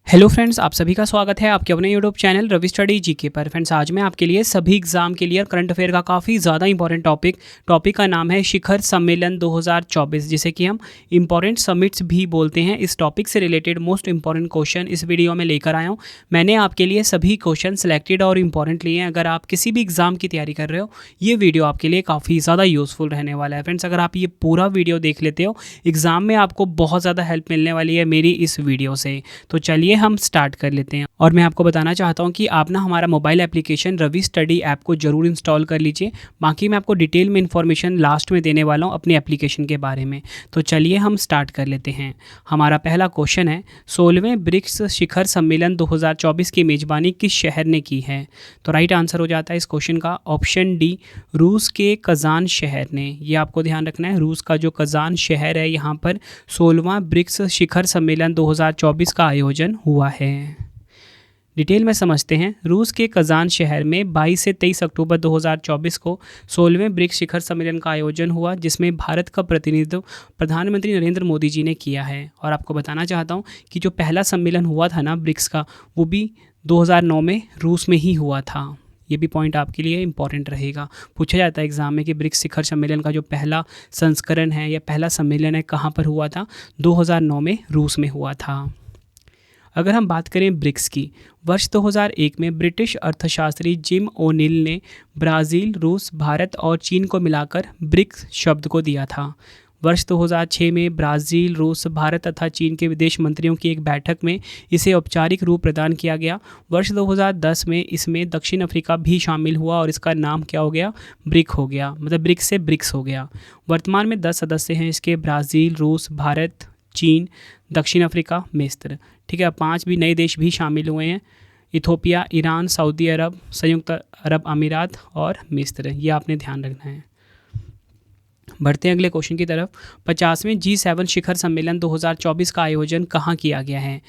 Hello friends, आप सभी का स्वागत है आपके अपने YouTube channel Ravi study GK पर। फ्रेंड्स, आज मैं आपके लिए सभी एग्जाम के लिए करंट अफेयर का काफ़ी ज़्यादा इंपॉर्टेंट टॉपिक का नाम है शिखर सम्मेलन 2024, जिसे कि हम इंपॉर्टेंट समिट्स भी बोलते हैं। इस टॉपिक से रिलेटेड मोस्ट इंपॉर्टेंट क्वेश्चन इस वीडियो में लेकर आया हूँ। मैंने आपके लिए सभी क्वेश्चन सेलेक्टेड और इंपॉर्टेंट लिए हैं। अगर आप किसी भी एग्जाम की तैयारी कर रहे हो, ये वीडियो आपके लिए काफ़ी ज़्यादा यूज़फुल रहने वाला है। फ्रेंड्स, अगर आप ये पूरा वीडियो देख लेते हो, एग्जाम में आपको बहुत ज़्यादा हेल्प मिलने वाली है मेरी इस वीडियो से। तो चलिए हम स्टार्ट कर लेते हैं। और मैं आपको बताना चाहता हूं कि आप ना हमारा mobile application Ravi study app को जरूर इंस्टॉल कर लीजिए। बाकी मैं आपको डिटेल में इन्फॉर्मेशन लास्ट में देने वाला हूं अपने एप्लीकेशन के बारे में। तो चलिए हम स्टार्ट कर लेते हैं। हमारा पहला क्वेश्चन है, 16वें ब्रिक्स शिखर सम्मेलन 2024 की मेजबानी किस शहर ने की है? तो राइट आंसर हो जाता है इस क्वेश्चन का ऑप्शन डी, रूस के कजान शहर ने। ये आपको ध्यान रखना है, रूस का जो कजान शहर है, यहाँ पर 16वां ब्रिक्स शिखर सम्मेलन 2024 का आयोजन हुआ है। डिटेल में समझते हैं। रूस के कजान शहर में 22 से 23 अक्टूबर 2024 को 16वें ब्रिक्स शिखर सम्मेलन का आयोजन हुआ, जिसमें भारत का प्रतिनिधित्व प्रधानमंत्री नरेंद्र मोदी जी ने किया है। और आपको बताना चाहता हूं कि जो पहला सम्मेलन हुआ था ना ब्रिक्स का, वो भी 2009 में रूस में ही हुआ था। ये भी पॉइंट आपके लिए इंपॉर्टेंट रहेगा। पूछा जाता है एग्जाम में कि ब्रिक्स शिखर सम्मेलन का जो पहला संस्करण है या पहला सम्मेलन है, कहाँ पर हुआ था? 2009 में रूस में हुआ था। अगर हम बात करें ब्रिक्स की, वर्ष 2001 में ब्रिटिश अर्थशास्त्री जिम ओनिल ने ब्राज़ील, रूस, भारत और चीन को मिलाकर ब्रिक्स शब्द को दिया था। वर्ष 2006 में ब्राज़ील, रूस, भारत तथा चीन के विदेश मंत्रियों की एक बैठक में इसे औपचारिक रूप प्रदान किया गया। वर्ष 2010 में इसमें दक्षिण अफ्रीका भी शामिल हुआ और इसका नाम क्या हो गया? ब्रिक हो गया, मतलब ब्रिक्स से ब्रिक्स हो गया। वर्तमान में 10 सदस्य हैं इसके, ब्राज़ील, रूस, भारत, चीन, दक्षिण अफ्रीका, मिस्र। ठीक है, 5 भी नए देश भी शामिल हुए हैं, इथोपिया, ईरान, सऊदी अरब, संयुक्त अरब अमीरात और मिस्र। ये आपने ध्यान रखना है। बढ़ते हैं अगले क्वेश्चन की तरफ। 50वें G7 शिखर सम्मेलन 2024 का आयोजन कहाँ किया गया है?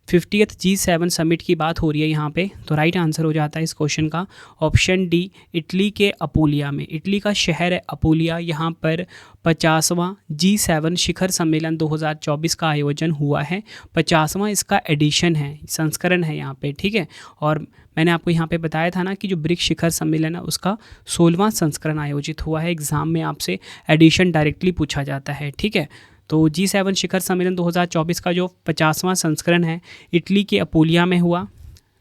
50th G7 समिट की बात हो रही है यहाँ पे। तो राइट आंसर हो जाता है इस क्वेश्चन का ऑप्शन डी, इटली के अपूलिया में। इटली का शहर है अपूलिया, यहाँ पर 50वां G7 शिखर सम्मेलन 2024 का आयोजन हुआ है। 50वां इसका एडिशन है, संस्करण है यहाँ पे। ठीक है, और मैंने आपको यहाँ पे बताया था ना कि जो ब्रिक्स शिखर सम्मेलन है उसका 16वां संस्करण आयोजित हुआ है। एग्जाम में आपसे एडिशन डायरेक्टली पूछा जाता है। ठीक है, तो G7 शिखर सम्मेलन 2024 का जो 50वां संस्करण है इटली के अपूलिया में हुआ।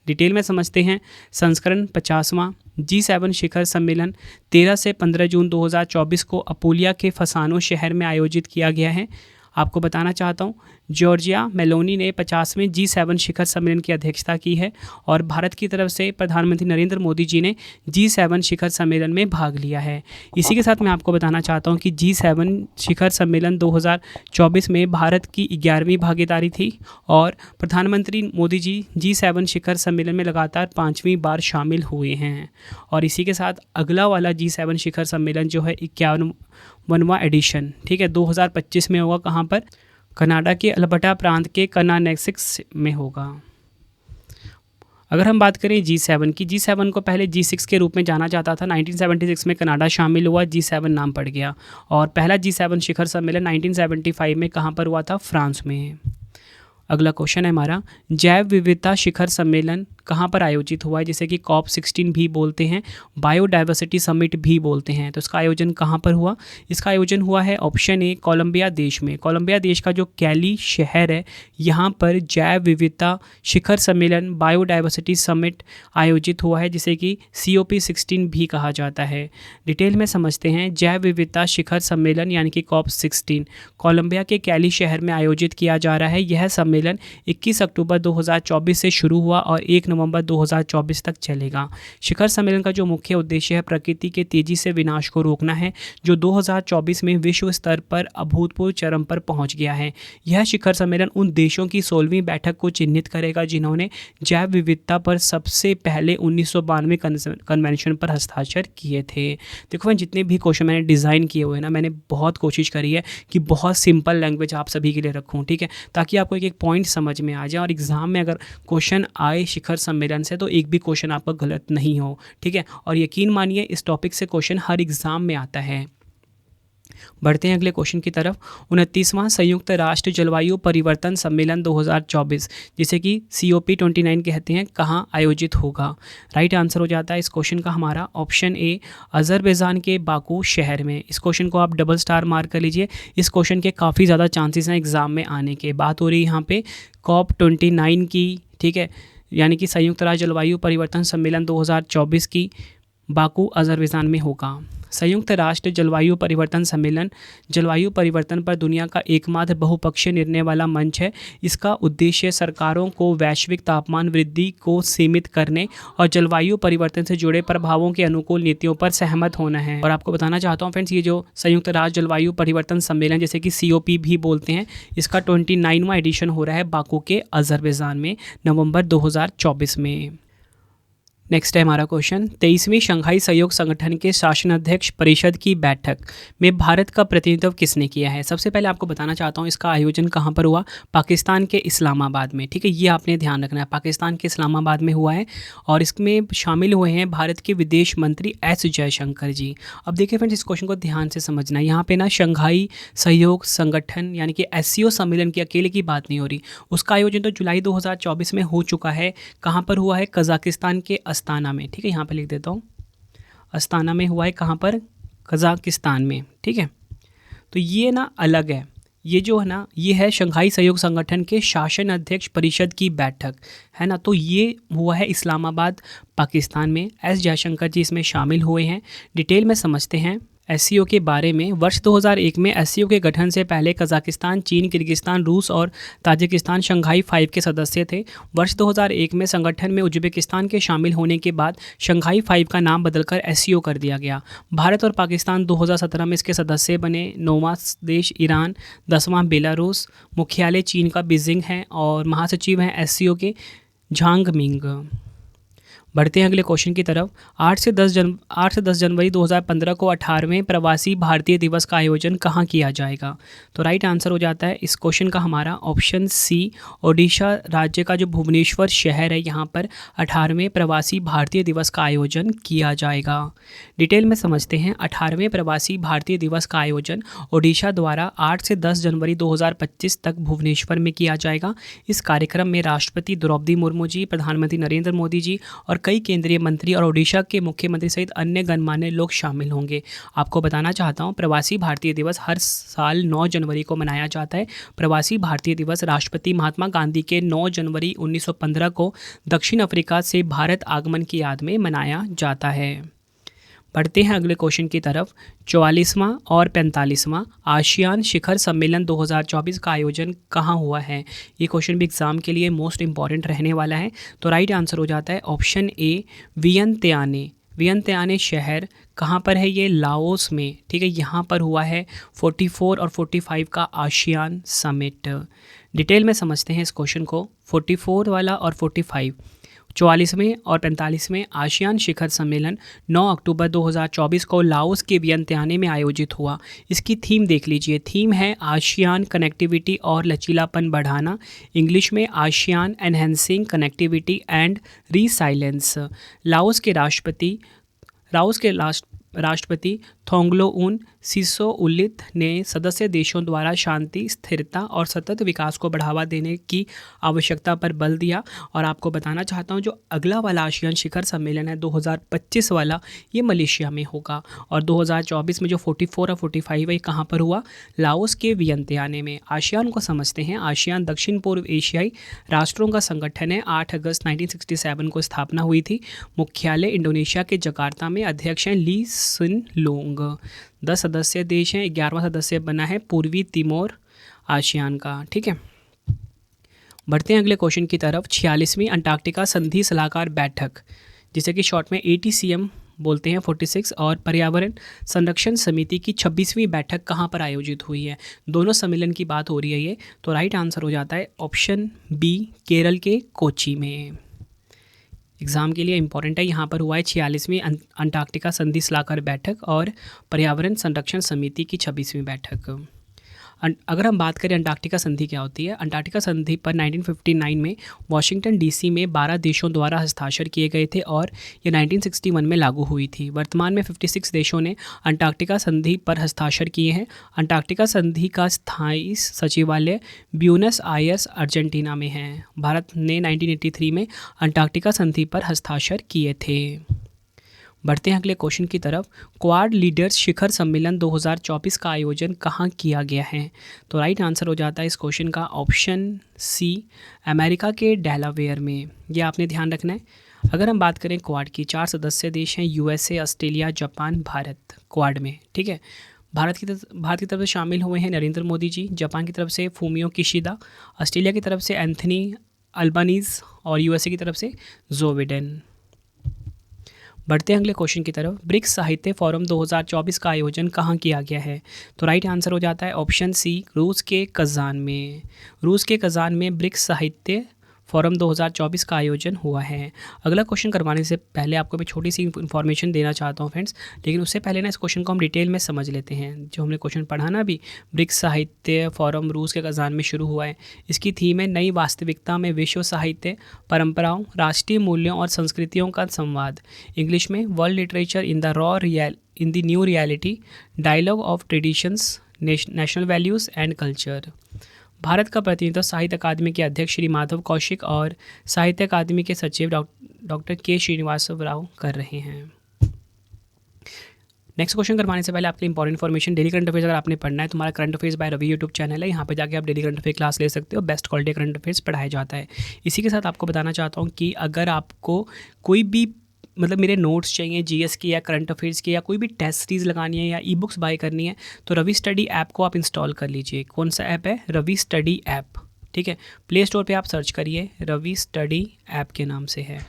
डिटेल में समझते हैं। संस्करण 50वां G7 शिखर सम्मेलन 13 से 15 जून 2024 को अपूलिया के फसानो शहर में आयोजित किया गया है। आपको बताना चाहता हूँ, जॉर्जिया मेलोनी ने 50वें G7 शिखर सम्मेलन की अध्यक्षता की है और भारत की तरफ से प्रधानमंत्री नरेंद्र मोदी जी ने G7 शिखर सम्मेलन में भाग लिया है। इसी के साथ मैं आपको बताना चाहता हूँ कि G7 शिखर सम्मेलन 2024 में भारत की 11वीं भागीदारी थी और प्रधानमंत्री मोदी जी G7 शिखर सम्मेलन में लगातार 5वीं बार शामिल हुए हैं। और इसी के साथ अगला वाला G7 शिखर सम्मेलन जो है 51वां एडिशन, ठीक है, 2025 में होगा। कहाँ पर? कनाडा के अल्बर्टा प्रांत के कनानेक्सिस में होगा। अगर हम बात करें G7 की, G7 को पहले G6 के रूप में जाना जाता था। 1976 में कनाडा शामिल हुआ, G7 नाम पड़ गया। और पहला G7 शिखर सम्मेलन 1975 में कहाँ पर हुआ था? फ्रांस में। अगला क्वेश्चन है हमारा, जैव विविधता शिखर सम्मेलन कहाँ पर आयोजित हुआ है, जिसे कि COP16 भी बोलते हैं, बायोडाइवर्सिटी समिट भी बोलते हैं। तो इसका आयोजन कहाँ पर हुआ? इसका आयोजन हुआ है ऑप्शन ए, कोलंबिया देश में। कोलंबिया देश का जो कैली शहर है, यहाँ पर जैव विविधता शिखर सम्मेलन बायोडाइवर्सिटी समिट आयोजित हुआ है, जिसे कि COP16 भी कहा जाता है। डिटेल में समझते हैं। जैव विविधता शिखर सम्मेलन यानी कि COP16 कोलंबिया के कैली शहर में आयोजित किया जा रहा है। यह सम्मेलन 21 अक्टूबर 2024 से शुरू हुआ और 1 नवंबर 2024 तक चलेगा। शिखर सम्मेलन का जो मुख्य उद्देश्य है, प्रकृति के तेजी से विनाश को रोकना है, जो 2024 में विश्व स्तर पर अभूतपूर्व चरम पर पहुंच गया है। यह शिखर सम्मेलन उन देशों की 16वीं बैठक को चिन्हित करेगा जिन्होंने जैव विविधता पर सबसे पहले 1992 कन्वेंशन पर हस्ताक्षर किए थे। देखो, जितने भी क्वेश्चन मैंने डिज़ाइन किए हुए हैं ना, मैंने बहुत कोशिश करी है कि बहुत सिंपल लैंग्वेज आप सभी के लिए रखूँ, ठीक है, ताकि आपको एक पॉइंट समझ में आ जाए और एग्जाम में अगर क्वेश्चन आए शिखर सम्मेलन से तो एक भी क्वेश्चन आपका गलत नहीं हो। ठीक है, और यकीन मानिए इस टॉपिक से क्वेश्चन हर एग्जाम में आता है। बढ़ते हैं अगले क्वेश्चन की तरफ। 29वां संयुक्त राष्ट्र जलवायु परिवर्तन सम्मेलन 2024, जिसे कि COP29 कहते हैं, कहाँ आयोजित होगा? राइट आंसर हो जाता है इस क्वेश्चन का हमारा ऑप्शन ए, अजरबैजान के बाकू शहर में। इस क्वेश्चन को आप डबल स्टार मार्क कर लीजिए। इस क्वेश्चन के काफ़ी ज़्यादा चांसेस हैं एग्जाम में आने के। बात हो रही है यहाँ पे COP29 की, ठीक है, यानी कि संयुक्त राष्ट्र जलवायु परिवर्तन सम्मेलन 2024 की, बाकू अजरबैजान में होगा। संयुक्त राष्ट्र जलवायु परिवर्तन सम्मेलन जलवायु परिवर्तन पर दुनिया का एकमात्र बहुपक्षीय निर्णय वाला मंच है। इसका उद्देश्य सरकारों को वैश्विक तापमान वृद्धि को सीमित करने और जलवायु परिवर्तन से जुड़े प्रभावों के अनुकूल नीतियों पर सहमत होना है। और आपको बताना चाहता हूँ फ्रेंड्स, ये जो संयुक्त राष्ट्र जलवायु परिवर्तन सम्मेलन, जैसे कि COP भी बोलते हैं, इसका 29वां एडिशन हो रहा है बाकू के अजरबैजान में नवंबर 2024 में। नेक्स्ट है हमारा क्वेश्चन, 23वीं शंघाई सहयोग संगठन के शासनाध्यक्ष परिषद की बैठक में भारत का प्रतिनिधित्व किसने किया है? सबसे पहले आपको बताना चाहता हूँ इसका आयोजन कहाँ पर हुआ। पाकिस्तान के इस्लामाबाद में, ठीक है, ये आपने ध्यान रखना है, पाकिस्तान के इस्लामाबाद में हुआ है। और इसमें शामिल हुए हैं भारत के विदेश मंत्री S जयशंकर जी। अब देखिए फ्रेंड्स, इस क्वेश्चन को ध्यान से समझना है। यहाँ पे ना शंघाई सहयोग संगठन यानी कि SCO सम्मेलन की अकेले की बात नहीं हो रही। उसका आयोजन तो जुलाई 2024 में हो चुका है। कहाँ पर हुआ है? कजाकिस्तान के अस्ताना में, ठीक है, यहाँ पे लिख देता हूँ, अस्ताना में हुआ है। कहाँ पर? कजाकिस्तान में, ठीक है। तो ये ना अलग है, ये जो है ना, ये है शंघाई सहयोग संगठन के शासन अध्यक्ष परिषद की बैठक, है ना। तो ये हुआ है इस्लामाबाद, पाकिस्तान में। S जयशंकर जी इसमें शामिल हुए हैं। डिटेल में समझते हैं SCO के बारे में। वर्ष 2001 में SCO के गठन से पहले कजाकिस्तान, चीन, किर्गिस्तान, रूस और ताजिकिस्तान शंघाई 5 के सदस्य थे। वर्ष 2001 में संगठन में उज्बेकिस्तान के शामिल होने के बाद शंघाई 5 का नाम बदलकर SCO कर दिया गया। भारत और पाकिस्तान 2017 में इसके सदस्य बने। 9वां देश ईरान, 10वां बेलारूस, मुख्यालय चीन का बीजिंग है और महासचिव हैं SCO के झांग मिंग। बढ़ते हैं अगले क्वेश्चन की तरफ। 8 से 10 जनवरी 2015 को 18वें प्रवासी भारतीय दिवस का आयोजन कहाँ किया जाएगा? तो राइट आंसर हो जाता है इस क्वेश्चन का हमारा ऑप्शन सी, ओडिशा राज्य का जो भुवनेश्वर शहर है, यहाँ पर 18वें प्रवासी भारतीय दिवस का आयोजन किया जाएगा। डिटेल में समझते हैं। 18वें प्रवासी भारतीय दिवस का आयोजन ओडिशा द्वारा 8 से 10 जनवरी 2025 तक भुवनेश्वर में किया जाएगा। इस कार्यक्रम में राष्ट्रपति द्रौपदी मुर्मू जी, प्रधानमंत्री नरेंद्र मोदी जी और कई केंद्रीय मंत्री और ओडिशा के मुख्यमंत्री सहित अन्य गणमान्य लोग शामिल होंगे। आपको बताना चाहता हूं, प्रवासी भारतीय दिवस हर साल 9 जनवरी को मनाया जाता है। प्रवासी भारतीय दिवस राष्ट्रपति महात्मा गांधी के 9 जनवरी 1915 को दक्षिण अफ्रीका से भारत आगमन की याद में मनाया जाता है। बढ़ते हैं अगले क्वेश्चन की तरफ। 44वां और 45वां आसियान शिखर सम्मेलन 2024 का आयोजन कहाँ हुआ है? ये क्वेश्चन भी एग्जाम के लिए मोस्ट इंपॉर्टेंट रहने वाला है। तो राइट आंसर हो जाता है ऑप्शन ए, वियंतियाने। वियंतियाने शहर कहाँ पर है? ये लाओस में, ठीक है, यहाँ पर हुआ है 44 और 45 का आसियान समिट। डिटेल में समझते हैं इस क्वेश्चन को। 44 वाला और 45, 44वें और 45वें आसियान शिखर सम्मेलन 9 अक्टूबर 2024 को लाओस के वियंतियाने में आयोजित हुआ। इसकी थीम देख लीजिए। थीम है आसियान कनेक्टिविटी और लचीलापन बढ़ाना, इंग्लिश में ASEAN enhancing connectivity and resilience. Laos के राष्ट्रपति थोंगलोउन सिसोउलिथ ने सदस्य देशों द्वारा शांति, स्थिरता और सतत विकास को बढ़ावा देने की आवश्यकता पर बल दिया। और आपको बताना चाहता हूं, जो अगला वाला आसियान शिखर सम्मेलन है 2025 वाला, ये मलेशिया में होगा। और 2024 में जो 44 और 45 है, कहाँ पर हुआ? लाओस के वियंतियाने में। आसियान को समझते हैं। आसियान दक्षिण पूर्व एशियाई राष्ट्रों का संगठन है। 8 अगस्त 1967 को स्थापना हुई थी। मुख्यालय इंडोनेशिया के जकार्ता में। अध्यक्ष हैं ली सुन लोंग। 10 सदस्य देश हैं। 11वां सदस्य बना है पूर्वी तिमोर आसियान का, ठीक है। बढ़ते हैं अगले क्वेश्चन की तरफ। 46वीं अंटार्कटिका संधि सलाहकार बैठक, जिसे कि शॉर्ट में ATCM बोलते हैं, 46 और पर्यावरण संरक्षण समिति की 26वीं बैठक कहाँ पर आयोजित हुई है? दोनों सम्मेलन की बात हो रही है ये। तो राइट आंसर हो जाता है ऑप्शन बी, केरल के कोची में। एग्जाम के लिए इंपॉर्टेंट है। यहाँ पर हुआ है 46वीं अंटार्कटिका संधि सलाहकार बैठक और पर्यावरण संरक्षण समिति की 26वीं बैठक। अगर हम बात करें अंटार्कटिका संधि क्या होती है, अंटार्कटिका संधि पर 1959 में वाशिंगटन डीसी में 12 देशों द्वारा हस्ताक्षर किए गए थे और ये 1961 में लागू हुई थी। वर्तमान में 56 देशों ने अंटार्कटिका संधि पर हस्ताक्षर किए हैं। अंटार्कटिका संधि का स्थायी सचिवालय ब्यूनस आयर्स अर्जेंटीना में है। भारत ने 1983 में अंटार्कटिका संधि पर हस्ताक्षर किए थे। बढ़ते हैं अगले क्वेश्चन की तरफ। क्वाड लीडर्स शिखर सम्मेलन 2024 का आयोजन कहाँ किया गया है? तो राइट आंसर हो जाता है इस क्वेश्चन का ऑप्शन सी, अमेरिका के डेलावेयर में। ये आपने ध्यान रखना है। अगर हम बात करें क्वाड की, 4 सदस्य देश हैं, USA, Australia, Japan, Bharat quad में, ठीक है। भारत की तरफ से शामिल हुए हैं नरेंद्र मोदी जी, जापान की तरफ से फूमियो किशिदा, ऑस्ट्रेलिया की तरफ से एंथनी अल्बानीज और यूएसए की तरफ से जो बिडेन। बढ़ते हैं अगले क्वेश्चन की तरफ। ब्रिक्स साहित्य फोरम 2024 का आयोजन कहाँ किया गया है? तो राइट आंसर हो जाता है ऑप्शन सी, रूस के कज़ान में। रूस के कज़ान में ब्रिक्स साहित्य फोरम 2024 का आयोजन हुआ है। अगला क्वेश्चन करवाने से पहले आपको मैं छोटी सी इन्फॉर्मेशन देना चाहता हूँ फ्रेंड्स, लेकिन उससे पहले ना इस क्वेश्चन को हम डिटेल में समझ लेते हैं। जो हमने क्वेश्चन पढ़ा ना अभी, ब्रिक्स साहित्य फोरम रूस के कज़ान में शुरू हुआ है। इसकी थीम है नई वास्तविकता में विश्व साहित्य परंपराओं, राष्ट्रीय मूल्यों और संस्कृतियों का संवाद। इंग्लिश में world literature in the new reality, dialogue of traditions, national values and culture. Bharat का प्रतिनिधित्व साहित्य अकादमी के अध्यक्ष श्री माधव कौशिक और साहित्य अकादमी के सचिव डॉक्टर के श्रीनिवास राव कर रहे हैं। नेक्स्ट क्वेश्चन करवाने से पहले आपके important information, daily current affairs अगर आपने पढ़ना है, तुम्हारा current affairs by Ravi YouTube channel है। यहाँ पे जाके आप डेली करंट अफेयर क्लास ले सकते हो। बेस्ट क्वालिटी करंट अफेयर्स पढ़ाया जाता है। इसी के साथ आपको बताना चाहता हूँ कि अगर आपको कोई भी मेरे नोट्स चाहिए जीएस की या करंट अफेयर्स की, या कोई भी टेस्ट सीरीज़ लगानी है या ई बुक्स बाय करनी है, तो रवि स्टडी ऐप को आप इंस्टॉल कर लीजिए। कौन सा ऐप है? रवि स्टडी ऐप, ठीक है। प्ले स्टोर पे आप सर्च करिए, रवि स्टडी ऐप के नाम से है।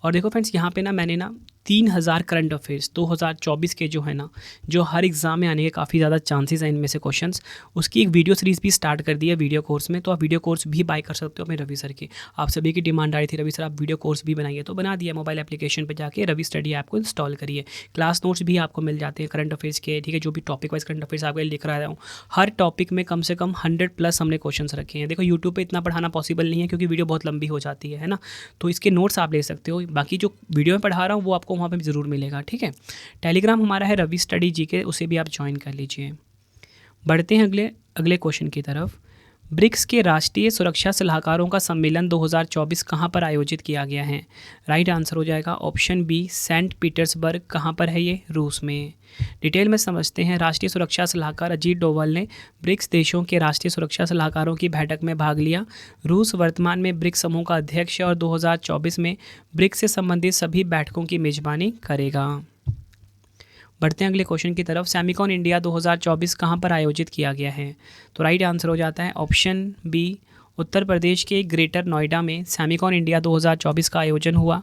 और देखो फ्रेंड्स, यहाँ पे ना मैंने 3000 करंट अफेयर्स 2024 के जो है ना, जो हर एग्ज़ाम में आने के काफ़ी ज़्यादा चांसेस हैं इनमें से क्वेश्चंस, उसकी एक वीडियो सीरीज़ भी स्टार्ट कर दी है वीडियो कोर्स में। तो आप वीडियो कोर्स भी बाय कर सकते हो अपने रवि सर की। आप सभी की डिमांड आई थी, रवि सर आप वीडियो कोर्स भी बनाइए, तो बना दिया। मोबाइल एप्लीकेशन पर जाके रवि स्टडी ऐप को इंस्टॉल करिए। क्लास नोट्स भी आपको मिल जाते हैं करंट अफेयर्स के, ठीक है। जो भी टॉपिक वाइज करंट अफेयर्स आपके लिख रहा हूँ, हर टॉपिक में कम से कम 100+ हमने क्वेश्चन रखे हैं। देखो यूट्यूब पर इतना पढ़ाना पॉसिबल नहीं है क्योंकि वीडियो बहुत लंबी हो जाती है ना, तो इसके नोट्स आप ले सकते हो। बाकी जो वीडियो में पढ़ा रहा हूँ वो आपको वहाँ पर ज़रूर मिलेगा, ठीक है। टेलीग्राम हमारा है रवि स्टडी जीके, उसे भी आप ज्वाइन कर लीजिए। बढ़ते हैं अगले क्वेश्चन की तरफ। ब्रिक्स के राष्ट्रीय सुरक्षा सलाहकारों का सम्मेलन 2024 कहाँ पर आयोजित किया गया है? राइट आंसर हो जाएगा ऑप्शन बी, सेंट पीटर्सबर्ग। कहाँ पर है ये? रूस में। डिटेल में समझते हैं। राष्ट्रीय सुरक्षा सलाहकार अजीत डोवाल ने ब्रिक्स देशों के राष्ट्रीय सुरक्षा सलाहकारों की बैठक में भाग लिया। रूस वर्तमान में ब्रिक्स समूह का अध्यक्ष है और 2024 में ब्रिक्स से संबंधित सभी बैठकों की मेजबानी करेगा। बढ़ते हैं अगले क्वेश्चन की तरफ। सेमिकॉन इंडिया 2024 कहाँ पर आयोजित किया गया है? तो राइट आंसर हो जाता है ऑप्शन बी, उत्तर प्रदेश के ग्रेटर नोएडा में सेमिकॉन इंडिया 2024 का आयोजन हुआ।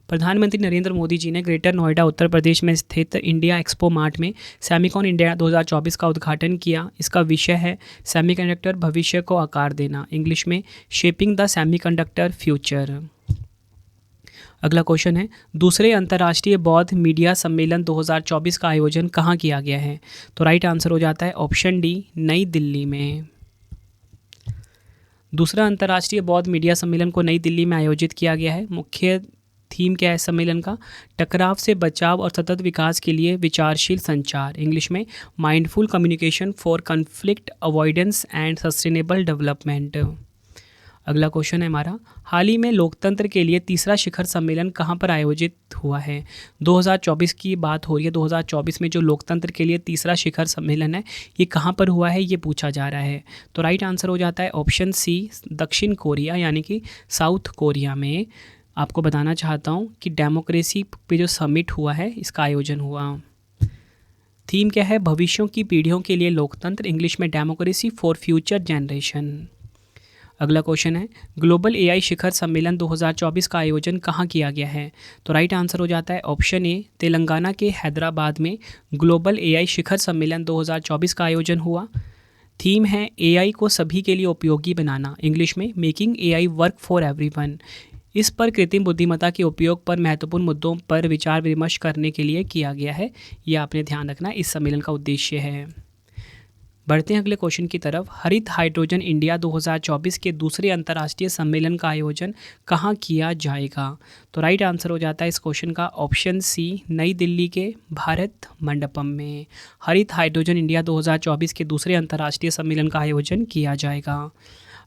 प्रधानमंत्री नरेंद्र मोदी जी ने ग्रेटर नोएडा उत्तर प्रदेश में स्थित इंडिया एक्सपो मार्ट में सेमिकॉन इंडिया 2024 का उद्घाटन किया। इसका विषय है सेमीकंडक्टर भविष्य को आकार देना, इंग्लिश में शेपिंग द सेमीकंडक्टर फ्यूचर। अगला क्वेश्चन है, दूसरे अंतर्राष्ट्रीय बौद्ध मीडिया सम्मेलन 2024 का आयोजन कहाँ किया गया है? तो राइट आंसर हो जाता है ऑप्शन डी, नई दिल्ली में। दूसरा अंतर्राष्ट्रीय बौद्ध मीडिया सम्मेलन को नई दिल्ली में आयोजित किया गया है। मुख्य थीम क्या है सम्मेलन का? टकराव से बचाव और सतत विकास के लिए विचारशील संचार, इंग्लिश में mindful communication for conflict avoidance and sustainable development. अगला क्वेश्चन है हमारा, हाल ही में लोकतंत्र के लिए तीसरा शिखर सम्मेलन कहाँ पर आयोजित हुआ है? 2024 की बात हो रही है। 2024 में जो लोकतंत्र के लिए तीसरा शिखर सम्मेलन है, ये कहाँ पर हुआ है, ये पूछा जा रहा है। तो राइट आंसर हो जाता है ऑप्शन सी, दक्षिण कोरिया यानी कि साउथ कोरिया में। आपको बताना चाहता हूँ कि डेमोक्रेसी पे जो समिट हुआ है, इसका आयोजन हुआ। थीम क्या है? भविष्यों की पीढ़ियों के लिए लोकतंत्र, इंग्लिश में डेमोक्रेसी फॉर फ्यूचर जनरेशन। अगला क्वेश्चन है, ग्लोबल एआई शिखर सम्मेलन 2024 का आयोजन कहाँ किया गया है? तो राइट आंसर हो जाता है ऑप्शन ए, तेलंगाना के हैदराबाद में ग्लोबल एआई शिखर सम्मेलन 2024 का आयोजन हुआ। थीम है एआई को सभी के लिए उपयोगी बनाना, इंग्लिश में making AI work for everyone. इस पर कृत्रिम बुद्धिमत्ता के उपयोग पर महत्वपूर्ण मुद्दों पर विचार विमर्श करने के लिए किया गया है। यह आपने ध्यान रखना, इस सम्मेलन का उद्देश्य है। बढ़ते हैं अगले क्वेश्चन की तरफ। हरित हाइड्रोजन इंडिया 2024 के दूसरे अंतर्राष्ट्रीय सम्मेलन का आयोजन कहाँ किया जाएगा? तो राइट आंसर हो जाता है इस क्वेश्चन का ऑप्शन सी, नई दिल्ली के भारत मंडपम में हरित हाइड्रोजन इंडिया 2024 के दूसरे अंतर्राष्ट्रीय सम्मेलन का आयोजन किया जाएगा।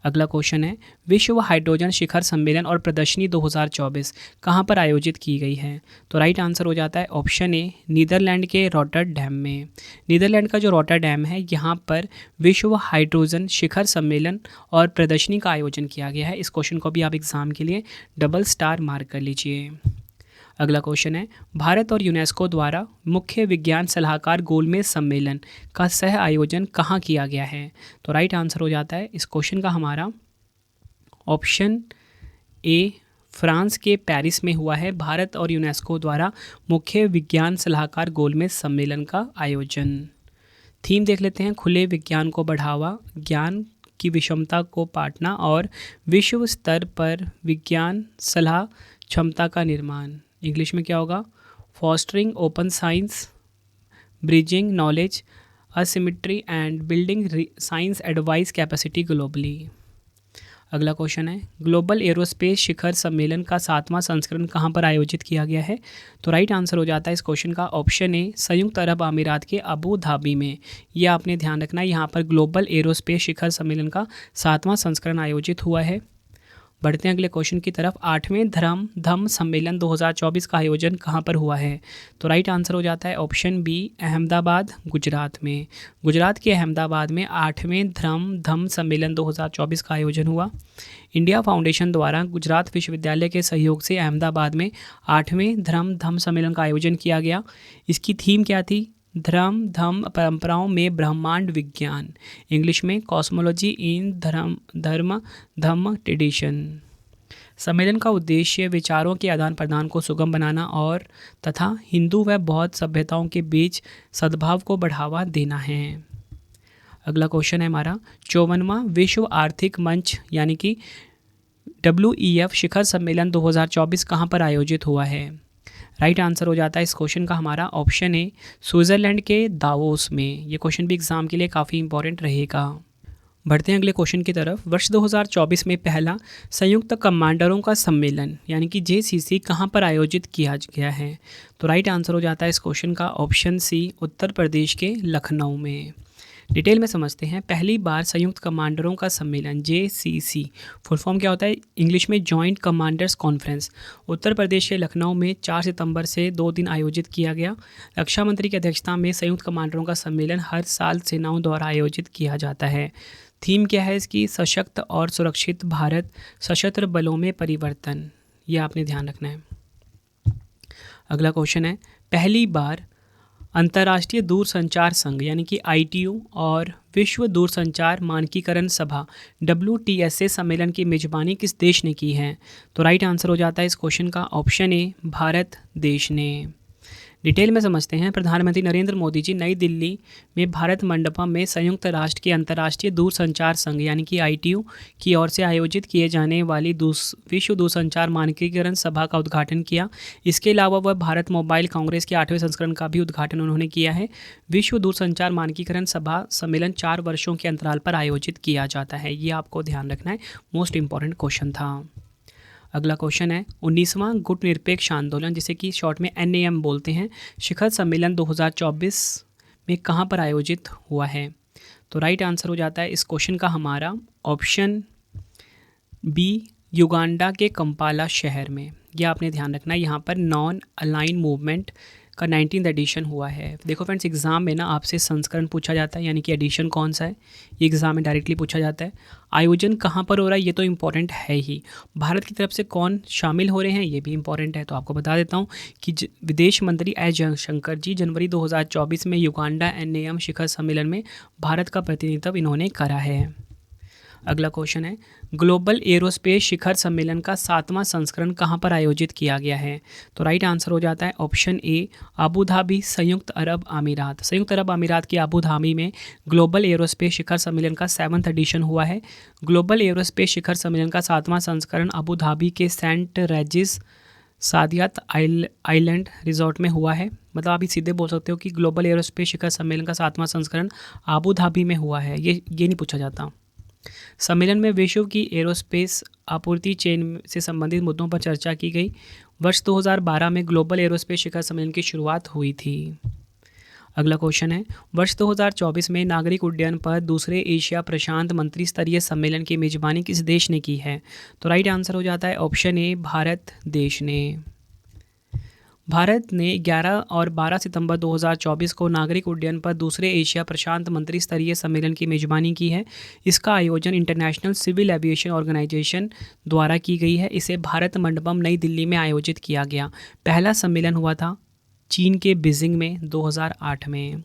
अगला क्वेश्चन है, विश्व हाइड्रोजन शिखर सम्मेलन और प्रदर्शनी 2024 कहाँ पर आयोजित की गई है? तो राइट आंसर हो जाता है ऑप्शन ए, नीदरलैंड के रॉटरडैम में। नीदरलैंड का जो रॉटरडैम है यहाँ पर विश्व हाइड्रोजन शिखर सम्मेलन और प्रदर्शनी का आयोजन किया गया है। इस क्वेश्चन को भी आप एग्जाम के लिए डबल स्टार मार्क कर लीजिए। अगला क्वेश्चन है, भारत और यूनेस्को द्वारा मुख्य विज्ञान सलाहकार गोलमेज सम्मेलन का सह आयोजन कहाँ किया गया है? तो राइट आंसर हो जाता है इस क्वेश्चन का हमारा ऑप्शन ए, फ्रांस के पेरिस में हुआ है भारत और यूनेस्को द्वारा मुख्य विज्ञान सलाहकार गोलमेज सम्मेलन का आयोजन। थीम देख लेते हैं, खुले विज्ञान को बढ़ावा, ज्ञान की विषमता को पाटना और विश्व स्तर पर विज्ञान सलाह क्षमता का निर्माण। इंग्लिश में क्या होगा? Fostering open science, bridging knowledge asymmetry and building science advice capacity globally. अगला क्वेश्चन है, ग्लोबल एरोस्पेस शिखर सम्मेलन का 7वां संस्करण कहाँ पर आयोजित किया गया है? तो राइट आंसर हो जाता है इस क्वेश्चन का ऑप्शन ए, संयुक्त अरब अमीरात के अबू धाबी में। यह आपने ध्यान रखना है, यहाँ पर ग्लोबल एरोस्पेस शिखर सम्मेलन का 7वां संस्करण आयोजित हुआ है। बढ़ते हैं अगले क्वेश्चन की तरफ। 8वें धम्म सम्मेलन 2024 का आयोजन कहाँ पर हुआ है? तो राइट आंसर हो जाता है ऑप्शन बी, अहमदाबाद गुजरात में। गुजरात के अहमदाबाद में 8वें धम्म सम्मेलन 2024 का आयोजन हुआ। इंडिया फाउंडेशन द्वारा गुजरात विश्वविद्यालय के सहयोग से अहमदाबाद में 8वें धम्म सम्मेलन का आयोजन किया गया। इसकी थीम क्या थी? धम्म परंपराओं में ब्रह्मांड विज्ञान, इंग्लिश में कॉस्मोलॉजी इन धम्म ट्रेडिशन। सम्मेलन का उद्देश्य विचारों के आदान प्रदान को सुगम बनाना और तथा हिंदू व बौद्ध सभ्यताओं के बीच सद्भाव को बढ़ावा देना है। अगला क्वेश्चन है हमारा, 54वां विश्व आर्थिक मंच यानी कि WEF शिखर सम्मेलन 2024 कहाँ पर आयोजित हुआ है? राइट आंसर हो जाता है इस क्वेश्चन का हमारा ऑप्शन ए, स्विट्ज़रलैंड के दावोस में। ये क्वेश्चन भी एग्जाम के लिए काफ़ी इंपॉर्टेंट रहेगा। बढ़ते हैं अगले क्वेश्चन की तरफ। वर्ष 2024 में पहला संयुक्त कमांडरों का सम्मेलन यानी कि JCC कहाँ पर आयोजित किया गया है? तो राइट आंसर हो जाता है इस क्वेश्चन का ऑप्शन सी, उत्तर प्रदेश के लखनऊ में। डिटेल में समझते हैं। पहली बार संयुक्त कमांडरों का सम्मेलन JCC फुल फॉर्म क्या होता है? इंग्लिश में joint commanders conference Uttar Pradesh के लखनऊ में 4 सितंबर से 2 दिन आयोजित किया गया। रक्षा मंत्री की अध्यक्षता में संयुक्त कमांडरों का सम्मेलन हर साल सेनाओं द्वारा आयोजित किया जाता है। थीम क्या है इसकी? सशक्त और सुरक्षित भारत, सशस्त्र बलों में परिवर्तन। यह आपने ध्यान रखना है। अगला क्वेश्चन है, पहली बार अंतर्राष्ट्रीय दूरसंचार संघ यानी कि ITU और विश्व दूरसंचार मानकीकरण सभा WTSA सम्मेलन की मेजबानी किस देश ने की है? तो राइट आंसर हो जाता है इस क्वेश्चन का ऑप्शन ए, भारत देश ने। डिटेल में समझते हैं। प्रधानमंत्री नरेंद्र मोदी जी नई दिल्ली में भारत मंडपम में संयुक्त राष्ट्र के अंतर्राष्ट्रीय दूरसंचार संघ यानी कि ITU की ओर से आयोजित किए जाने वाली विश्व दूरसंचार मानकीकरण सभा का उद्घाटन किया। इसके अलावा वह भारत मोबाइल कांग्रेस के 8वें संस्करण का भी उद्घाटन उन्होंने किया है। विश्व दूरसंचार मानकीकरण सभा सम्मेलन 4 वर्षों के अंतराल पर आयोजित किया जाता है। ये आपको ध्यान रखना है, मोस्ट इंपॉर्टेंट क्वेश्चन था। अगला क्वेश्चन है, 19वां गुट निरपेक्ष आंदोलन जिसे कि शॉर्ट में NAM बोलते हैं, शिखर सम्मेलन 2024 में कहाँ पर आयोजित हुआ है? तो राइट आंसर हो जाता है इस क्वेश्चन का हमारा ऑप्शन बी, युगांडा के कंपाला शहर में। यह आपने ध्यान रखना है। यहाँ पर नॉन अलाइन मूवमेंट का 19th एडिशन हुआ है। देखो फ्रेंड्स, एग्जाम में ना आपसे संस्करण पूछा जाता है यानी कि एडिशन कौन सा है, ये एग्जाम में डायरेक्टली पूछा जाता है। आयोजन कहाँ पर हो रहा है ये तो इम्पॉर्टेंट है ही। भारत की तरफ से कौन शामिल हो रहे हैं ये भी इम्पॉर्टेंट है। तो आपको बता देता हूँ कि विदेश मंत्री एस जयशंकर जी जनवरी 2024 में युगांडा NAM शिखर सम्मेलन में भारत का प्रतिनिधित्व इन्होंने करा है। अगला क्वेश्चन है, ग्लोबल एरोस्पेस शिखर सम्मेलन का 7वां संस्करण कहाँ पर आयोजित किया गया है? तो राइट आंसर हो जाता है ऑप्शन ए, अबू धाबी संयुक्त अरब अमीरात। संयुक्त अरब अमीरात के अबू धाबी में ग्लोबल एरोस्पेस शिखर सम्मेलन का 7वां एडिशन हुआ है। ग्लोबल एरोस्पेस शिखर सम्मेलन का 7वां संस्करण अबू धाबी के सेंट रेजिस सादियात आइलैंड रिजॉर्ट में हुआ है। मतलब आप ही सीधे बोल सकते हो कि ग्लोबल एरोस्पेस शिखर सम्मेलन का 7वां संस्करण आबू धाबी में हुआ है। ये नहीं पूछा जाता। सम्मेलन में विश्व की एरोस्पेस आपूर्ति चेन से संबंधित मुद्दों पर चर्चा की गई। वर्ष 2012 में ग्लोबल एरोस्पेस शिखर सम्मेलन की शुरुआत हुई थी। अगला क्वेश्चन है, वर्ष 2024 में नागरिक उड्डयन पर दूसरे एशिया प्रशांत मंत्री स्तरीय सम्मेलन की मेजबानी किस देश ने की है? तो राइट आंसर हो जाता है ऑप्शन ए, भारत देश ने। भारत ने 11 और 12 सितंबर 2024 को नागरिक उड्डयन पर दूसरे एशिया प्रशांत मंत्री स्तरीय सम्मेलन की मेजबानी की है। इसका आयोजन इंटरनेशनल सिविल एविएशन ऑर्गेनाइजेशन द्वारा की गई है। इसे भारत मंडपम नई दिल्ली में आयोजित किया गया। पहला सम्मेलन हुआ था चीन के बीजिंग में 2008 में।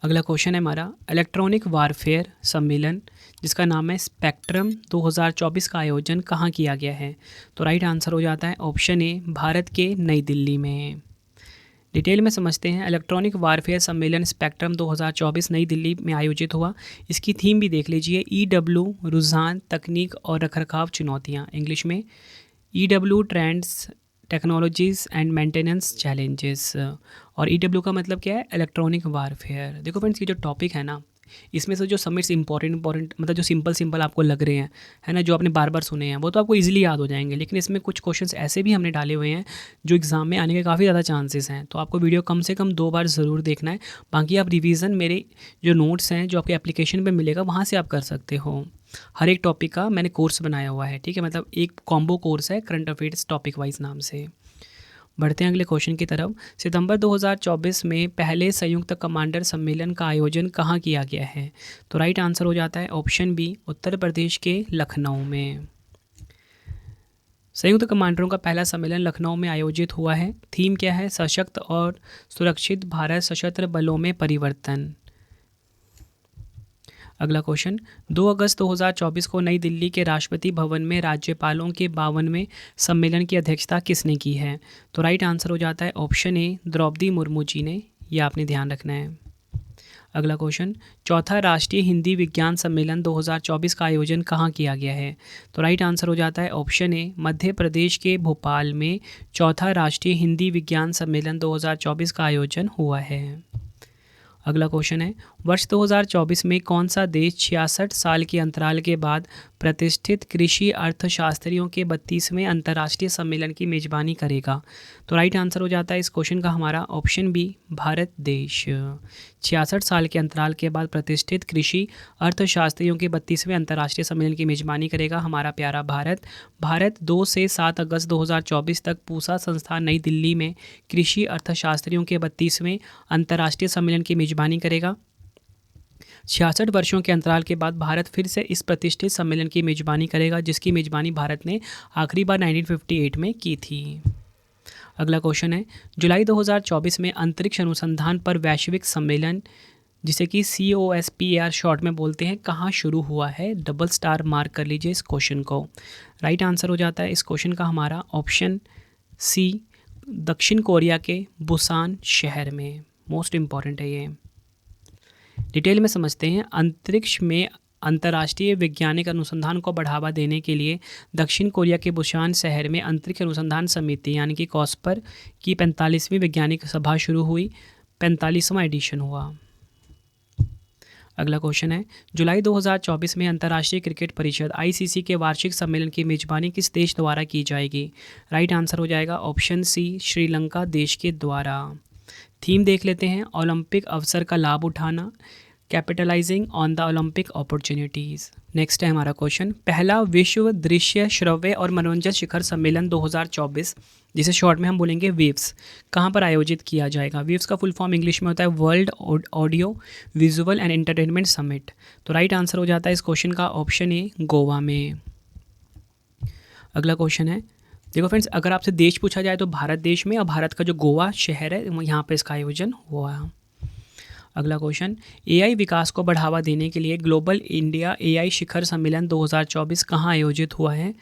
अगला क्वेश्चन है हमारा, इलेक्ट्रॉनिक वारफेयर सम्मेलन जिसका नाम है स्पेक्ट्रम 2024 का आयोजन कहाँ किया गया है? तो राइट आंसर हो जाता है ऑप्शन ए, भारत के नई दिल्ली में। डिटेल में समझते हैं। इलेक्ट्रॉनिक वारफेयर सम्मेलन स्पेक्ट्रम 2024 नई दिल्ली में आयोजित हुआ। इसकी थीम भी देख लीजिए, EW रुझान, तकनीक और रखरखाव चुनौतियाँ, इंग्लिश में EW trends, technologies and maintenance challenges. और EW का मतलब क्या है? Electronic warfare. देखो फ्रेंड्स, ये जो टॉपिक है ना, इसमें से जो समिट्स इंपॉर्टेंट मतलब जो सिंपल आपको लग रहे हैं, है ना, जो आपने बार बार सुने हैं, वो तो आपको इजीली याद हो जाएंगे। लेकिन इसमें कुछ क्वेश्चंस ऐसे भी हमने डाले हुए हैं जो एग्जाम में आने के काफ़ी ज़्यादा चांसेस हैं। तो आपको वीडियो कम से कम 2 बार ज़रूर देखना है। बाकी आप रिवीजन मेरे जो नोट्स हैं जो आपके एप्लीकेशन पर मिलेगा वहाँ से आप कर सकते हो। हर एक टॉपिक का मैंने कोर्स बनाया हुआ है, ठीक है, मतलब एक कॉम्बो कोर्स है करंट अफेयर्स टॉपिक वाइज नाम से। बढ़ते हैं अगले क्वेश्चन की तरफ। सितंबर 2024 में पहले संयुक्त कमांडर सम्मेलन का आयोजन कहाँ किया गया है? तो राइट आंसर हो जाता है ऑप्शन बी, उत्तर प्रदेश के लखनऊ में। संयुक्त कमांडरों का पहला सम्मेलन लखनऊ में आयोजित हुआ है। थीम क्या है? सशक्त और सुरक्षित भारत, सशस्त्र बलों में परिवर्तन। अगला क्वेश्चन, 2 अगस्त 2024 को नई दिल्ली के राष्ट्रपति भवन में राज्यपालों के 52वें सम्मेलन की अध्यक्षता किसने की है? तो राइट आंसर हो जाता है ऑप्शन ए, द्रौपदी मुर्मू जी ने। यह आपने ध्यान रखना है। अगला क्वेश्चन, चौथा राष्ट्रीय हिंदी विज्ञान सम्मेलन 2024 का आयोजन कहाँ किया गया है? तो राइट आंसर हो जाता है ऑप्शन ए, मध्य प्रदेश के भोपाल में चौथा राष्ट्रीय हिंदी विज्ञान सम्मेलन 2024 का आयोजन हुआ है। अगला क्वेश्चन है, वर्ष 2024 में कौन सा देश 66 साल के अंतराल के बाद प्रतिष्ठित कृषि अर्थशास्त्रियों के 32वें अंतर्राष्ट्रीय सम्मेलन की मेजबानी करेगा? तो राइट आंसर हो जाता है इस क्वेश्चन का हमारा ऑप्शन बी, भारत देश। 66 साल के अंतराल के बाद प्रतिष्ठित कृषि अर्थशास्त्रियों के 32वें अंतर्राष्ट्रीय सम्मेलन की मेजबानी करेगा हमारा प्यारा भारत। भारत 2 से 7 अगस्त 2024 तक पूसा संस्थान नई दिल्ली में कृषि अर्थशास्त्रियों के 32वें अंतर्राष्ट्रीय सम्मेलन की मेजबानी करेगा। 66 वर्षों के अंतराल के बाद भारत फिर से इस प्रतिष्ठित सम्मेलन की मेजबानी करेगा, जिसकी मेजबानी भारत ने आखिरी बार 1958 में की थी। अगला क्वेश्चन है, जुलाई 2024 में अंतरिक्ष अनुसंधान पर वैश्विक सम्मेलन, जिसे कि COSPAR शॉर्ट में बोलते हैं, कहाँ शुरू हुआ है? डबल स्टार मार्क कर लीजिए इस क्वेश्चन को। राइट आंसर हो जाता है इस क्वेश्चन का हमारा ऑप्शन सी, दक्षिण कोरिया के बुसान शहर में। मोस्ट इम्पॉर्टेंट है ये। डिटेल में समझते हैं। अंतरिक्ष में अंतर्राष्ट्रीय वैज्ञानिक अनुसंधान को बढ़ावा देने के लिए दक्षिण कोरिया के बुसान शहर में अंतरिक्ष अनुसंधान समिति यानी कि कॉस्पर की 45वीं वैज्ञानिक सभा शुरू हुई। 45वां एडिशन हुआ। अगला क्वेश्चन है, जुलाई 2024 में अंतर्राष्ट्रीय क्रिकेट परिषद ICC के वार्षिक सम्मेलन की मेजबानी किस देश द्वारा की जाएगी? राइट आंसर हो जाएगा ऑप्शन सी, श्रीलंका देश के द्वारा। थीम देख लेते हैं, ओलंपिक अवसर का लाभ उठाना, capitalising on the Olympic opportunities. Next है हमारा क्वेश्चन, पहला विश्व दृश्य श्रव्य और मनोरंजन शिखर सम्मेलन 2024, जिसे शॉर्ट में हम बोलेंगे वेव्स, कहाँ पर आयोजित किया जाएगा? वेव्स का फुल फॉर्म इंग्लिश में होता है world audio visual and entertainment summit. तो राइट आंसर हो जाता है इस क्वेश्चन का ऑप्शन ए, गोवा में। अगला क्वेश्चन है, देखो फ्रेंड्स, अगर आपसे देश पूछा जाए तो भारत देश में, और भारत का जो गोवा शहर है यहाँ पे इसका आयोजन हुआ है। अगला क्वेश्चन, AI विकास को बढ़ावा देने के लिए ग्लोबल इंडिया AI शिखर सम्मेलन 2024 कहाँ आयोजित हुआ है?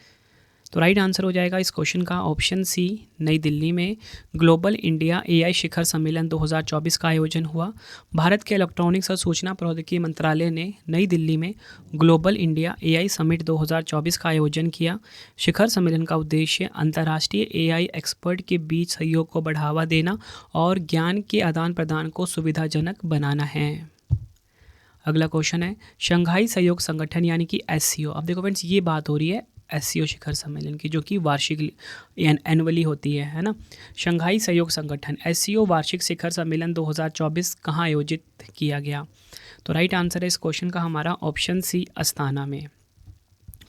तो राइट आंसर हो जाएगा इस क्वेश्चन का ऑप्शन सी, नई दिल्ली में ग्लोबल इंडिया एआई शिखर सम्मेलन 2024 का आयोजन हुआ। भारत के इलेक्ट्रॉनिक्स और सूचना प्रौद्योगिकी मंत्रालय ने नई दिल्ली में ग्लोबल इंडिया एआई समिट 2024 का आयोजन किया। शिखर सम्मेलन का उद्देश्य अंतर्राष्ट्रीय एआई एक्सपर्ट के बीच सहयोग को बढ़ावा देना और ज्ञान के आदान प्रदान को सुविधाजनक बनाना है। अगला क्वेश्चन है शंघाई सहयोग संगठन यानी कि एससीओ। अब देखो फ्रेंड्स, ये बात हो रही है एससीओ शिखर सम्मेलन की, जो कि वार्षिक एनुअली होती है ना। शंघाई सहयोग संगठन एससीओ वार्षिक शिखर सम्मेलन 2024 कहाँ आयोजित किया गया? तो राइट आंसर है इस क्वेश्चन का हमारा ऑप्शन सी, अस्ताना में।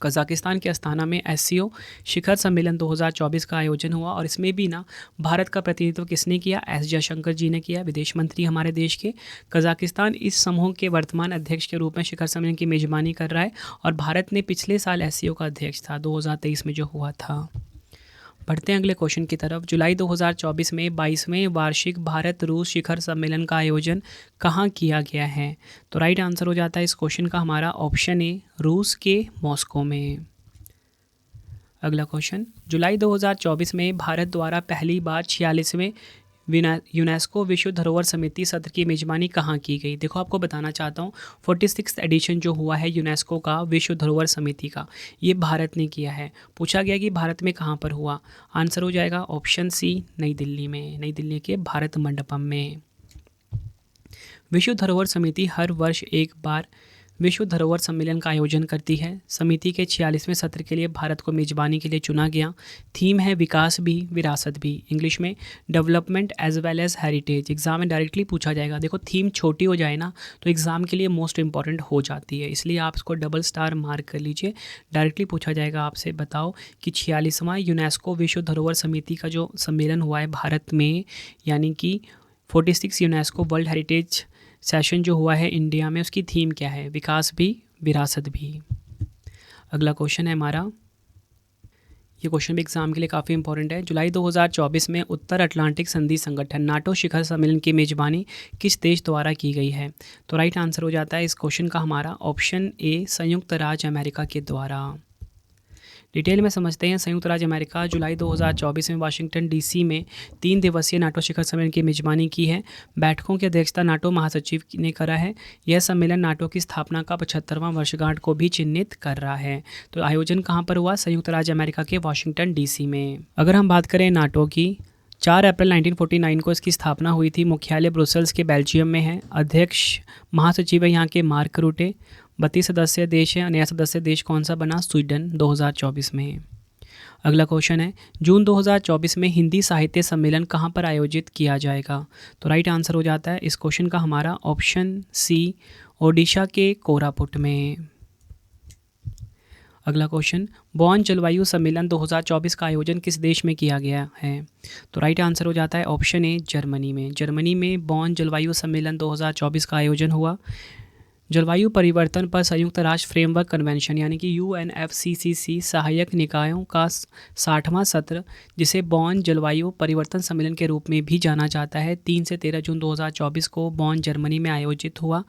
कजाकिस्तान के अस्ताना में एससीओ शिखर सम्मेलन 2024 का आयोजन हुआ और इसमें भी ना भारत का प्रतिनिधित्व किसने किया? एस जयशंकर जी ने किया, विदेश मंत्री हमारे देश के। कजाकिस्तान इस समूह के वर्तमान अध्यक्ष के रूप में शिखर सम्मेलन की मेजबानी कर रहा है और भारत ने पिछले साल एससीओ का अध्यक्ष था 2023 में जो हुआ था। बढ़ते हैं अगले क्वेश्चन की तरफ। जुलाई 2024 में 22वें वार्षिक भारत रूस शिखर सम्मेलन का आयोजन कहाँ किया गया है? तो राइट आंसर हो जाता है इस क्वेश्चन का हमारा ऑप्शन ए, रूस के मॉस्को में। अगला क्वेश्चन, जुलाई 2024 में भारत द्वारा पहली बार 46वें यूनेस्को विश्व धरोहर समिति सत्र की मेजबानी कहाँ की गई? देखो आपको बताना चाहता हूँ 46th एडिशन जो हुआ है यूनेस्को का विश्व धरोहर समिति का, ये भारत ने किया है। पूछा गया कि भारत में कहाँ पर हुआ? आंसर हो जाएगा ऑप्शन सी, नई दिल्ली में, नई दिल्ली के भारत मंडपम में। विश्व धरोहर समिति हर वर्ष एक बार विश्व धरोहर सम्मेलन का आयोजन करती है। समिति के 46वें सत्र के लिए भारत को मेजबानी के लिए चुना गया। थीम है विकास भी विरासत भी, इंग्लिश में development as well as heritage. Exam में डायरेक्टली पूछा जाएगा। देखो थीम छोटी हो जाए ना तो एग्जाम के लिए मोस्ट इंपॉर्टेंट हो जाती है, इसलिए आप इसको डबल स्टार मार्क कर लीजिए। डायरेक्टली पूछा जाएगा आपसे, बताओ कि 46वां यूनेस्को विश्व धरोहर समिति का जो सम्मेलन हुआ है भारत में, यानी कि 46 यूनेस्को वर्ल्ड हेरिटेज सेशन जो हुआ है इंडिया में, उसकी थीम क्या है? विकास भी विरासत भी। अगला क्वेश्चन है हमारा, ये क्वेश्चन भी एग्जाम के लिए काफ़ी इंपॉर्टेंट है। जुलाई 2024 में उत्तर अटलांटिक संधि संगठन नाटो शिखर सम्मेलन की मेजबानी किस देश द्वारा की गई है? तो राइट आंसर हो जाता है इस क्वेश्चन का हमारा ऑप्शन ए, संयुक्त राज्य अमेरिका के द्वारा। डिटेल में समझते हैं। संयुक्त राज्य अमेरिका जुलाई 2024 में वाशिंगटन डीसी में 3 दिवसीय नाटो शिखर सम्मेलन की मेजबानी की है। बैठकों की अध्यक्षता नाटो महासचिव ने करा है। यह सम्मेलन नाटो की स्थापना का 75वां वर्षगांठ को भी चिन्हित कर रहा है। तो आयोजन कहाँ पर हुआ? संयुक्त राज्य अमेरिका के वाशिंगटन डीसी में। अगर हम बात करें नाटो की, 4 अप्रैल 1949 को इसकी स्थापना हुई थी। मुख्यालय ब्रुसेल्स के बेल्जियम में है। अध्यक्ष महासचिव है यहाँ के मार्क रूटे। 32 सदस्य देश है। नया सदस्य देश कौन सा बना? स्वीडन 2024 में। अगला क्वेश्चन है, जून 2024 में हिंदी साहित्य सम्मेलन कहाँ पर आयोजित किया जाएगा? तो राइट आंसर हो जाता है इस क्वेश्चन का हमारा ऑप्शन सी, ओडिशा के कोरापुट में। अगला क्वेश्चन, बॉन जलवायु सम्मेलन 2024 का आयोजन किस देश में किया गया है? तो राइट आंसर हो जाता है ऑप्शन ए, जर्मनी में। जर्मनी में बॉन जलवायु सम्मेलन 2024 का आयोजन हुआ। जलवायु परिवर्तन पर संयुक्त राष्ट्र फ्रेमवर्क कन्वेंशन यानी कि UNFCCC सहायक निकायों का 60वां सत्र, जिसे बॉन जलवायु परिवर्तन सम्मेलन के रूप में भी जाना जाता है, 3 से 13 जून 2024 को बॉन जर्मनी में आयोजित हुआ।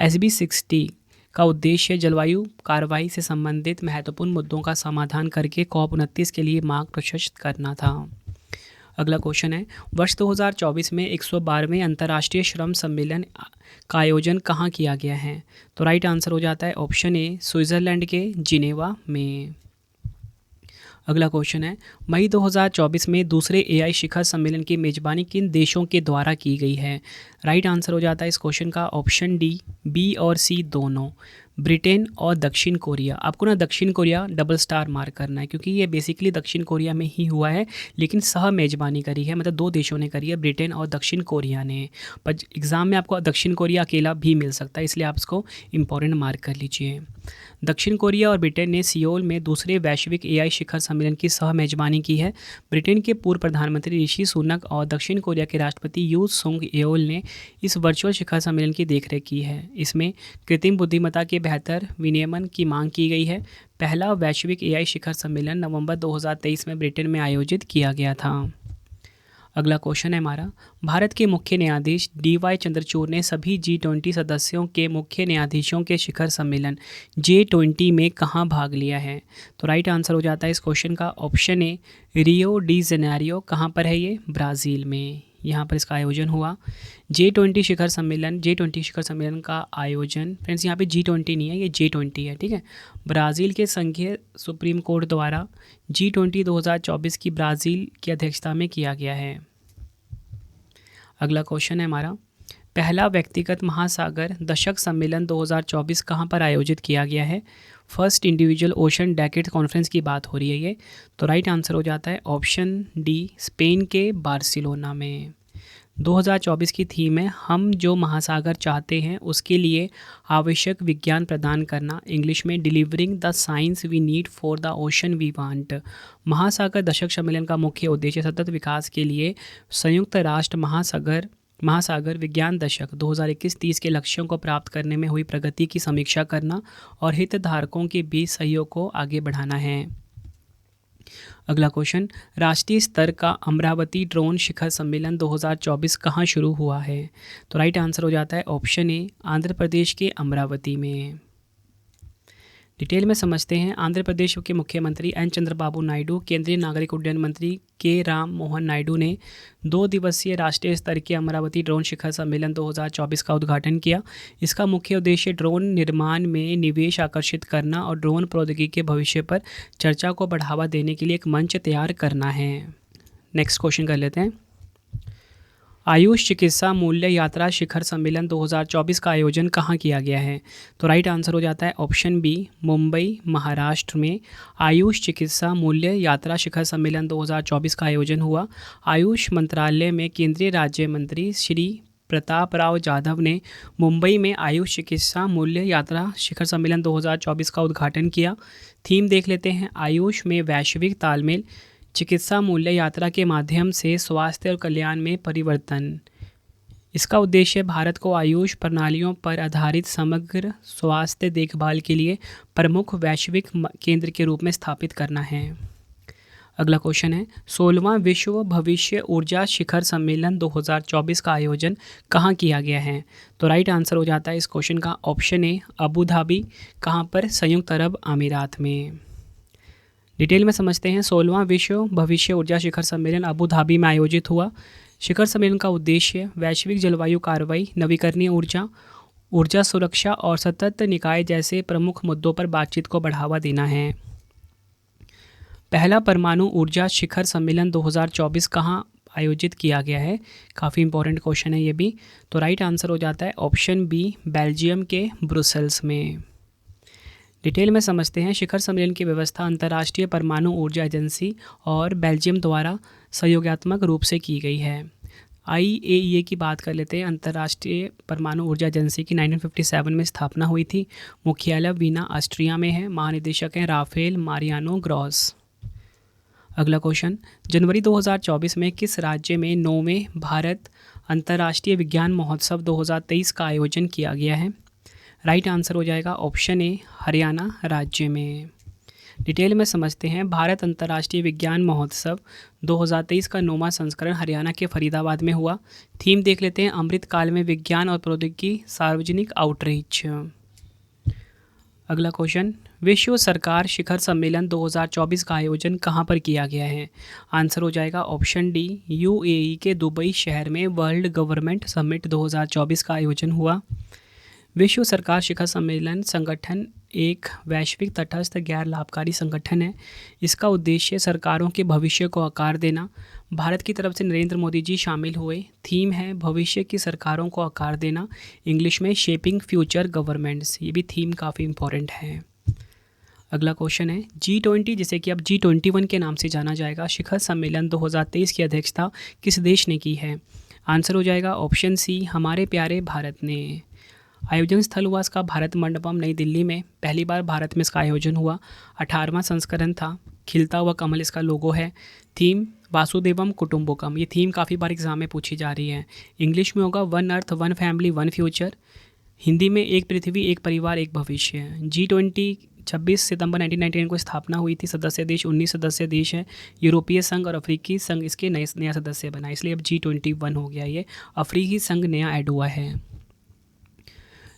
SB 60 का उद्देश्य जलवायु कार्रवाई से संबंधित महत्वपूर्ण मुद्दों का समाधान करके COP29 के लिए मार्ग प्रशस्त करना था। अगला क्वेश्चन है, वर्ष 2024 में 112वें अंतर्राष्ट्रीय श्रम सम्मेलन का आयोजन कहाँ किया गया है? तो राइट आंसर हो जाता है ऑप्शन ए, स्विट्ज़रलैंड के जिनेवा में। अगला क्वेश्चन है, मई 2024 में दूसरे AI शिखर सम्मेलन की मेजबानी किन देशों के द्वारा की गई है? राइट आंसर हो जाता है इस क्वेश्चन का ऑप्शन डी, बी और सी दोनों, ब्रिटेन और दक्षिण कोरिया। आपको ना दक्षिण कोरिया डबल स्टार मार्क करना है, क्योंकि ये बेसिकली दक्षिण कोरिया में ही हुआ है, लेकिन सह मेजबानी करी है, मतलब 2 देशों ने करी है, ब्रिटेन और दक्षिण कोरिया ने। पर एग्ज़ाम में आपको दक्षिण कोरिया अकेला भी मिल सकता है, इसलिए आप इसको इंपॉर्टेंट मार्क कर लीजिए। दक्षिण कोरिया और ब्रिटेन ने सियोल में दूसरे वैश्विक AI शिखर सम्मेलन की सह मेजबानी की है। ब्रिटेन के पूर्व प्रधानमंत्री ऋषि सुनक और दक्षिण कोरिया के राष्ट्रपति यू सुंग येओल ने इस वर्चुअल शिखर सम्मेलन की देखरेख की है। इसमें कृत्रिम बुद्धिमत्ता के बेहतर विनियमन की मांग की गई है। पहला वैश्विक AI शिखर सम्मेलन नवंबर 2023 में ब्रिटेन में आयोजित किया गया था। अगला क्वेश्चन है हमारा, भारत के मुख्य न्यायाधीश DY चंद्रचूड़ ने सभी G20 सदस्यों के मुख्य न्यायाधीशों के शिखर सम्मेलन J20 में कहाँ भाग लिया है? तो राइट आंसर हो जाता है इस क्वेश्चन का option A, Rio de Janeiro. कहाँ पर है ये? ब्राज़ील में, यहाँ पर इसका आयोजन हुआ। J20 शिखर सम्मेलन का आयोजन, फ्रेंड्स यहाँ पे G20 नहीं है, ये J20 है, ठीक है। ब्राज़ील के संघीय सुप्रीम कोर्ट द्वारा G20 2024 की ब्राज़ील की अध्यक्षता में किया गया है। अगला क्वेश्चन है हमारा, पहला व्यक्तिगत महासागर दशक सम्मेलन 2024 कहाँ पर आयोजित किया गया है? First individual ocean decade conference की बात हो रही है ये। तो राइट आंसर हो जाता है ऑप्शन डी, स्पेन के बार्सिलोना में। 2024 की थीम है हम जो महासागर चाहते हैं उसके लिए आवश्यक विज्ञान प्रदान करना, इंग्लिश में delivering the science we need for the ocean we want. महासागर दशक सम्मेलन का मुख्य उद्देश्य सतत विकास के लिए संयुक्त राष्ट्र महासागर विज्ञान दशक 2021-30 के लक्ष्यों को प्राप्त करने में हुई प्रगति की समीक्षा करना और हितधारकों के बीच सहयोग को आगे बढ़ाना है। अगला क्वेश्चन, राष्ट्रीय स्तर का अमरावती ड्रोन शिखर सम्मेलन 2024 कहाँ शुरू हुआ है? तो राइट आंसर हो जाता है ऑप्शन ए, आंध्र प्रदेश के अमरावती में। डिटेल में समझते हैं। आंध्र प्रदेश के मुख्यमंत्री एन चंद्रबाबू नायडू, केंद्रीय नागरिक उड्डयन मंत्री के राम मोहन नायडू ने 2 दिवसीय राष्ट्रीय स्तर के अमरावती ड्रोन शिखर सम्मेलन 2024 का उद्घाटन किया। इसका मुख्य उद्देश्य ड्रोन निर्माण में निवेश आकर्षित करना और ड्रोन प्रौद्योगिकी के भविष्य पर चर्चा को बढ़ावा देने के लिए एक मंच तैयार करना है। नेक्स्ट क्वेश्चन कर लेते हैं। आयुष चिकित्सा मूल्य यात्रा शिखर सम्मेलन 2024 का आयोजन कहाँ किया गया है? तो राइट आंसर हो जाता है ऑप्शन बी, मुंबई महाराष्ट्र में आयुष चिकित्सा मूल्य यात्रा शिखर सम्मेलन 2024 का आयोजन हुआ। आयुष मंत्रालय में केंद्रीय राज्य मंत्री श्री प्रताप राव जाधव ने मुंबई में आयुष चिकित्सा मूल्य यात्रा शिखर सम्मेलन 2024 का उद्घाटन किया। थीम देख लेते हैं, आयुष में वैश्विक तालमेल, चिकित्सा मूल्य यात्रा के माध्यम से स्वास्थ्य और कल्याण में परिवर्तन। इसका उद्देश्य भारत को आयुष प्रणालियों पर आधारित समग्र स्वास्थ्य देखभाल के लिए प्रमुख वैश्विक केंद्र के रूप में स्थापित करना है। अगला क्वेश्चन है, 16वां विश्व भविष्य ऊर्जा शिखर सम्मेलन 2024 का आयोजन कहाँ किया गया है? तो राइट आंसर हो जाता है इस क्वेश्चन का ऑप्शन ए, अबू धाबी। कहाँ पर? संयुक्त अरब अमीरात में। डिटेल में समझते हैं। 16वां विश्व भविष्य ऊर्जा शिखर सम्मेलन अबू धाबी में आयोजित हुआ। शिखर सम्मेलन का उद्देश्य वैश्विक जलवायु कार्रवाई, नवीकरणीय ऊर्जा सुरक्षा और सतत निकाय जैसे प्रमुख मुद्दों पर बातचीत को बढ़ावा देना है। पहला परमाणु ऊर्जा शिखर सम्मेलन 2024 कहाँ आयोजित किया गया है? काफ़ी इंपॉर्टेंट क्वेश्चन है ये भी। तो राइट आंसर हो जाता है ऑप्शन बी, बेल्जियम के ब्रुसेल्स में। डिटेल में समझते हैं। शिखर सम्मेलन की व्यवस्था अंतर्राष्ट्रीय परमाणु ऊर्जा एजेंसी और बेल्जियम द्वारा सहयोगात्मक रूप से की गई है। IAEA की बात कर लेते हैं। अंतर्राष्ट्रीय परमाणु ऊर्जा एजेंसी की 1957 में स्थापना हुई थी। मुख्यालय वीना ऑस्ट्रिया में है। महानिदेशक हैं राफेल मारियानो ग्रॉस। अगला क्वेश्चन, जनवरी 2024 में किस राज्य में 9वें भारत अंतर्राष्ट्रीय विज्ञान महोत्सव 2023 का आयोजन किया गया है? राइट आंसर हो जाएगा ऑप्शन ए, हरियाणा राज्य में। डिटेल में समझते हैं। भारत अंतर्राष्ट्रीय विज्ञान महोत्सव 2023 का 9वां संस्करण हरियाणा के फरीदाबाद में हुआ। थीम देख लेते हैं, अमृत काल में विज्ञान और प्रौद्योगिकी, सार्वजनिक आउटरीच। अगला क्वेश्चन, विश्व सरकार शिखर सम्मेलन 2024 का आयोजन कहाँ पर किया गया है? आंसर हो जाएगा ऑप्शन डी, UAE के दुबई शहर में वर्ल्ड गवर्नमेंट समिट 2024 का आयोजन हुआ। विश्व सरकार शिखर सम्मेलन संगठन एक वैश्विक तटस्थ गैर लाभकारी संगठन है। इसका उद्देश्य सरकारों के भविष्य को आकार देना। भारत की तरफ से नरेंद्र मोदी जी शामिल हुए। थीम है भविष्य की सरकारों को आकार देना, इंग्लिश में शेपिंग फ्यूचर गवर्नमेंट्स। ये भी थीम काफ़ी इंपॉर्टेंट है। अगला क्वेश्चन है, G20 जिसे कि अब G21 के नाम से जाना जाएगा, शिखर सम्मेलन 2023 की अध्यक्षता किस देश ने की है? आंसर हो जाएगा ऑप्शन सी, हमारे प्यारे भारत ने। आयोजन स्थल हुआ इसका भारत मंडपम नई दिल्ली में। पहली बार भारत में इसका आयोजन हुआ। 18वां संस्करण था। खिलता हुआ कमल इसका लोगो है। थीम वासुदेवम कुटुंबकम। ये थीम काफ़ी बार एग्जाम में पूछी जा रही है। इंग्लिश में होगा one earth one family one future. Hindi में एक पृथ्वी एक परिवार एक भविष्य। G20 26 सितंबर 1999 को स्थापना हुई थी। सदस्य देश 19 सदस्य देश हैं। यूरोपीय संघ और अफ्रीकी संघ इसके नया सदस्य बना, इसलिए अब G21 हो गया। ये अफ्रीकी संघ नया ऐड हुआ है।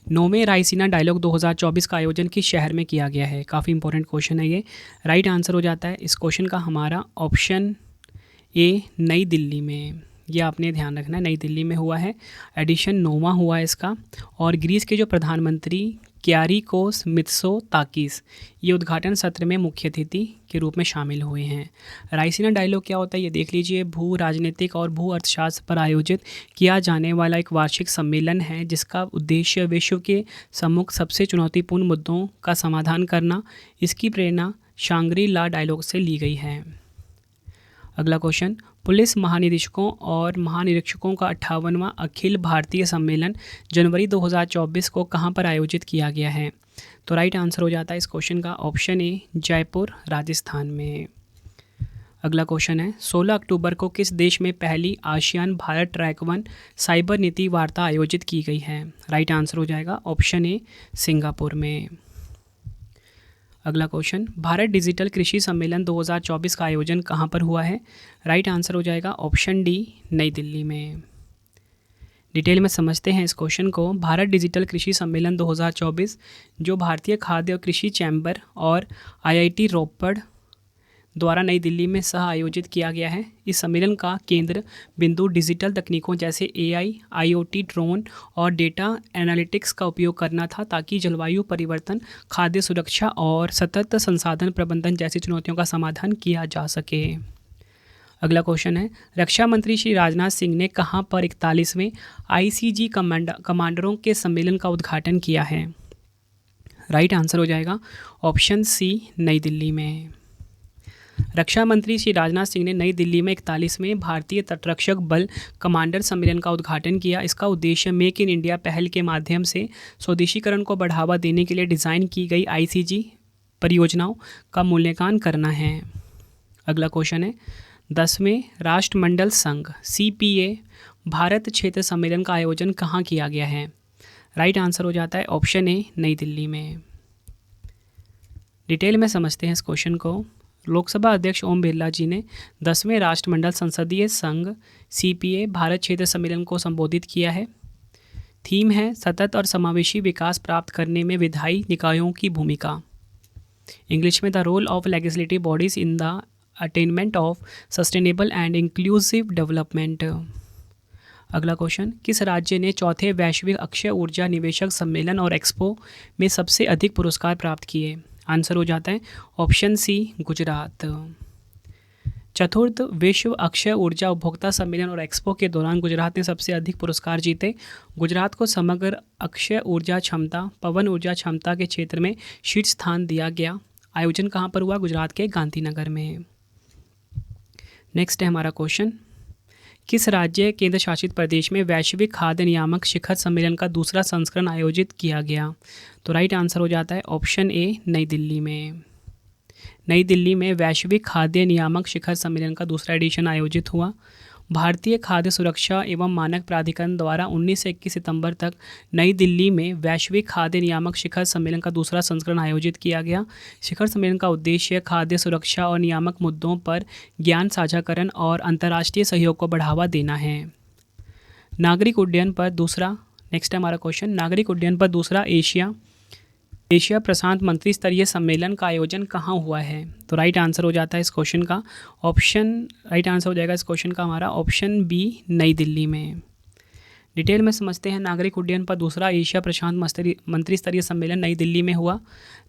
9वें रायसीना डायलॉग 2024 का आयोजन किस शहर में किया गया है? काफ़ी इंपॉर्टेंट क्वेश्चन है ये। राइट आंसर हो जाता है इस क्वेश्चन का हमारा ऑप्शन ए, नई दिल्ली में। ये आपने ध्यान रखना है, नई दिल्ली में हुआ है। एडिशन 9वां हुआ है इसका। और ग्रीस के जो प्रधानमंत्री क्यारिकोस मित्सोताकिस ये उद्घाटन सत्र में मुख्य अतिथि के रूप में शामिल हुए हैं। रायसीना डायलॉग क्या होता है ये देख लीजिए। भू राजनीतिक और भू अर्थशास्त्र पर आयोजित किया जाने वाला एक वार्षिक सम्मेलन है जिसका उद्देश्य विश्व के सम्मुख सबसे चुनौतीपूर्ण मुद्दों का समाधान करना। इसकी प्रेरणा शांग्री ला डायलॉग से ली गई है। अगला क्वेश्चन, पुलिस महानिदेशकों और महानिरीक्षकों का 58वां अखिल भारतीय सम्मेलन जनवरी 2024 को कहां पर आयोजित किया गया है? तो राइट आंसर हो जाता है इस क्वेश्चन का ऑप्शन ए, जयपुर राजस्थान में। अगला क्वेश्चन है, 16 अक्टूबर को किस देश में पहली आसियान भारत ट्रैक 1 साइबर नीति वार्ता आयोजित की गई है? राइट आंसर हो जाएगा ऑप्शन ए, सिंगापुर में। अगला क्वेश्चन, भारत डिजिटल कृषि सम्मेलन 2024 का आयोजन कहाँ पर हुआ है? राइट आंसर हो जाएगा ऑप्शन डी, नई दिल्ली में। डिटेल में समझते हैं इस क्वेश्चन को। भारत डिजिटल कृषि सम्मेलन 2024 जो भारतीय खाद्य और कृषि चैम्बर और IIT रोपड़ द्वारा नई दिल्ली में सह आयोजित किया गया है। इस सम्मेलन का केंद्र बिंदु डिजिटल तकनीकों जैसे AI, IoT, ड्रोन और डेटा एनालिटिक्स का उपयोग करना था ताकि जलवायु परिवर्तन, खाद्य सुरक्षा और सतत संसाधन प्रबंधन जैसी चुनौतियों का समाधान किया जा सके। अगला क्वेश्चन है, रक्षा मंत्री श्री राजनाथ सिंह ने कहां पर 41वें ICG कमांडरों के सम्मेलन का उद्घाटन किया है? राइट आंसर हो जाएगा ऑप्शन सी, नई दिल्ली में। रक्षा मंत्री श्री राजनाथ सिंह ने नई दिल्ली में 41वें भारतीय तटरक्षक बल कमांडर सम्मेलन का उद्घाटन किया। इसका उद्देश्य मेक इन इंडिया पहल के माध्यम से स्वदेशीकरण को बढ़ावा देने के लिए डिज़ाइन की गई ICG परियोजनाओं का मूल्यांकन करना है। अगला क्वेश्चन है, 10वें राष्ट्रमंडल संघ CPA भारत क्षेत्र सम्मेलन का आयोजन कहाँ किया गया है? राइट आंसर हो जाता है ऑप्शन ए, नई दिल्ली में। डिटेल में समझते हैं इस क्वेश्चन को। लोकसभा अध्यक्ष ओम बिरला जी ने 10वें राष्ट्रमंडल संसदीय संघ CPA भारत क्षेत्र सम्मेलन को संबोधित किया है। थीम है सतत और समावेशी विकास प्राप्त करने में विधायी निकायों की भूमिका। इंग्लिश में the role of legislative bodies in the attainment of sustainable and inclusive development. अगला क्वेश्चन, किस राज्य ने चौथे वैश्विक अक्षय ऊर्जा निवेशक सम्मेलन और एक्सपो में सबसे अधिक पुरस्कार प्राप्त किए? आंसर हो जाता है ऑप्शन सी, गुजरात। चतुर्थ विश्व अक्षय ऊर्जा उपभोक्ता सम्मेलन और एक्सपो के दौरान गुजरात ने सबसे अधिक पुरस्कार जीते। गुजरात को समग्र अक्षय ऊर्जा क्षमता, पवन ऊर्जा क्षमता के क्षेत्र में शीर्ष स्थान दिया गया। आयोजन कहाँ पर हुआ? गुजरात के गांधीनगर में। नेक्स्ट है हमारा क्वेश्चन, किस राज्य केंद्र शासित प्रदेश में वैश्विक खाद्य नियामक शिखर सम्मेलन का दूसरा संस्करण आयोजित किया गया? तो राइट आंसर हो जाता है ऑप्शन ए, नई दिल्ली में। नई दिल्ली में वैश्विक खाद्य नियामक शिखर सम्मेलन का दूसरा एडिशन आयोजित हुआ। भारतीय खाद्य सुरक्षा एवं मानक प्राधिकरण द्वारा 19 से 21 सितंबर तक नई दिल्ली में वैश्विक खाद्य नियामक शिखर सम्मेलन का दूसरा संस्करण आयोजित किया गया। शिखर सम्मेलन का उद्देश्य खाद्य सुरक्षा और नियामक मुद्दों पर ज्ञान साझाकरण और अंतर्राष्ट्रीय सहयोग को बढ़ावा देना है। नागरिक उड्डयन पर दूसरा, नेक्स्ट है हमारा क्वेश्चन, नागरिक उड्डयन पर दूसरा एशिया प्रशांत मंत्री स्तरीय सम्मेलन का आयोजन कहाँ हुआ है? तो राइट आंसर हो जाता है इस क्वेश्चन का राइट आंसर हो जाएगा इस क्वेश्चन का हमारा ऑप्शन बी, नई दिल्ली में। डिटेल में समझते हैं, नागरिक उड्डयन पर दूसरा एशिया प्रशांत मंत्री स्तरीय सम्मेलन नई दिल्ली में हुआ।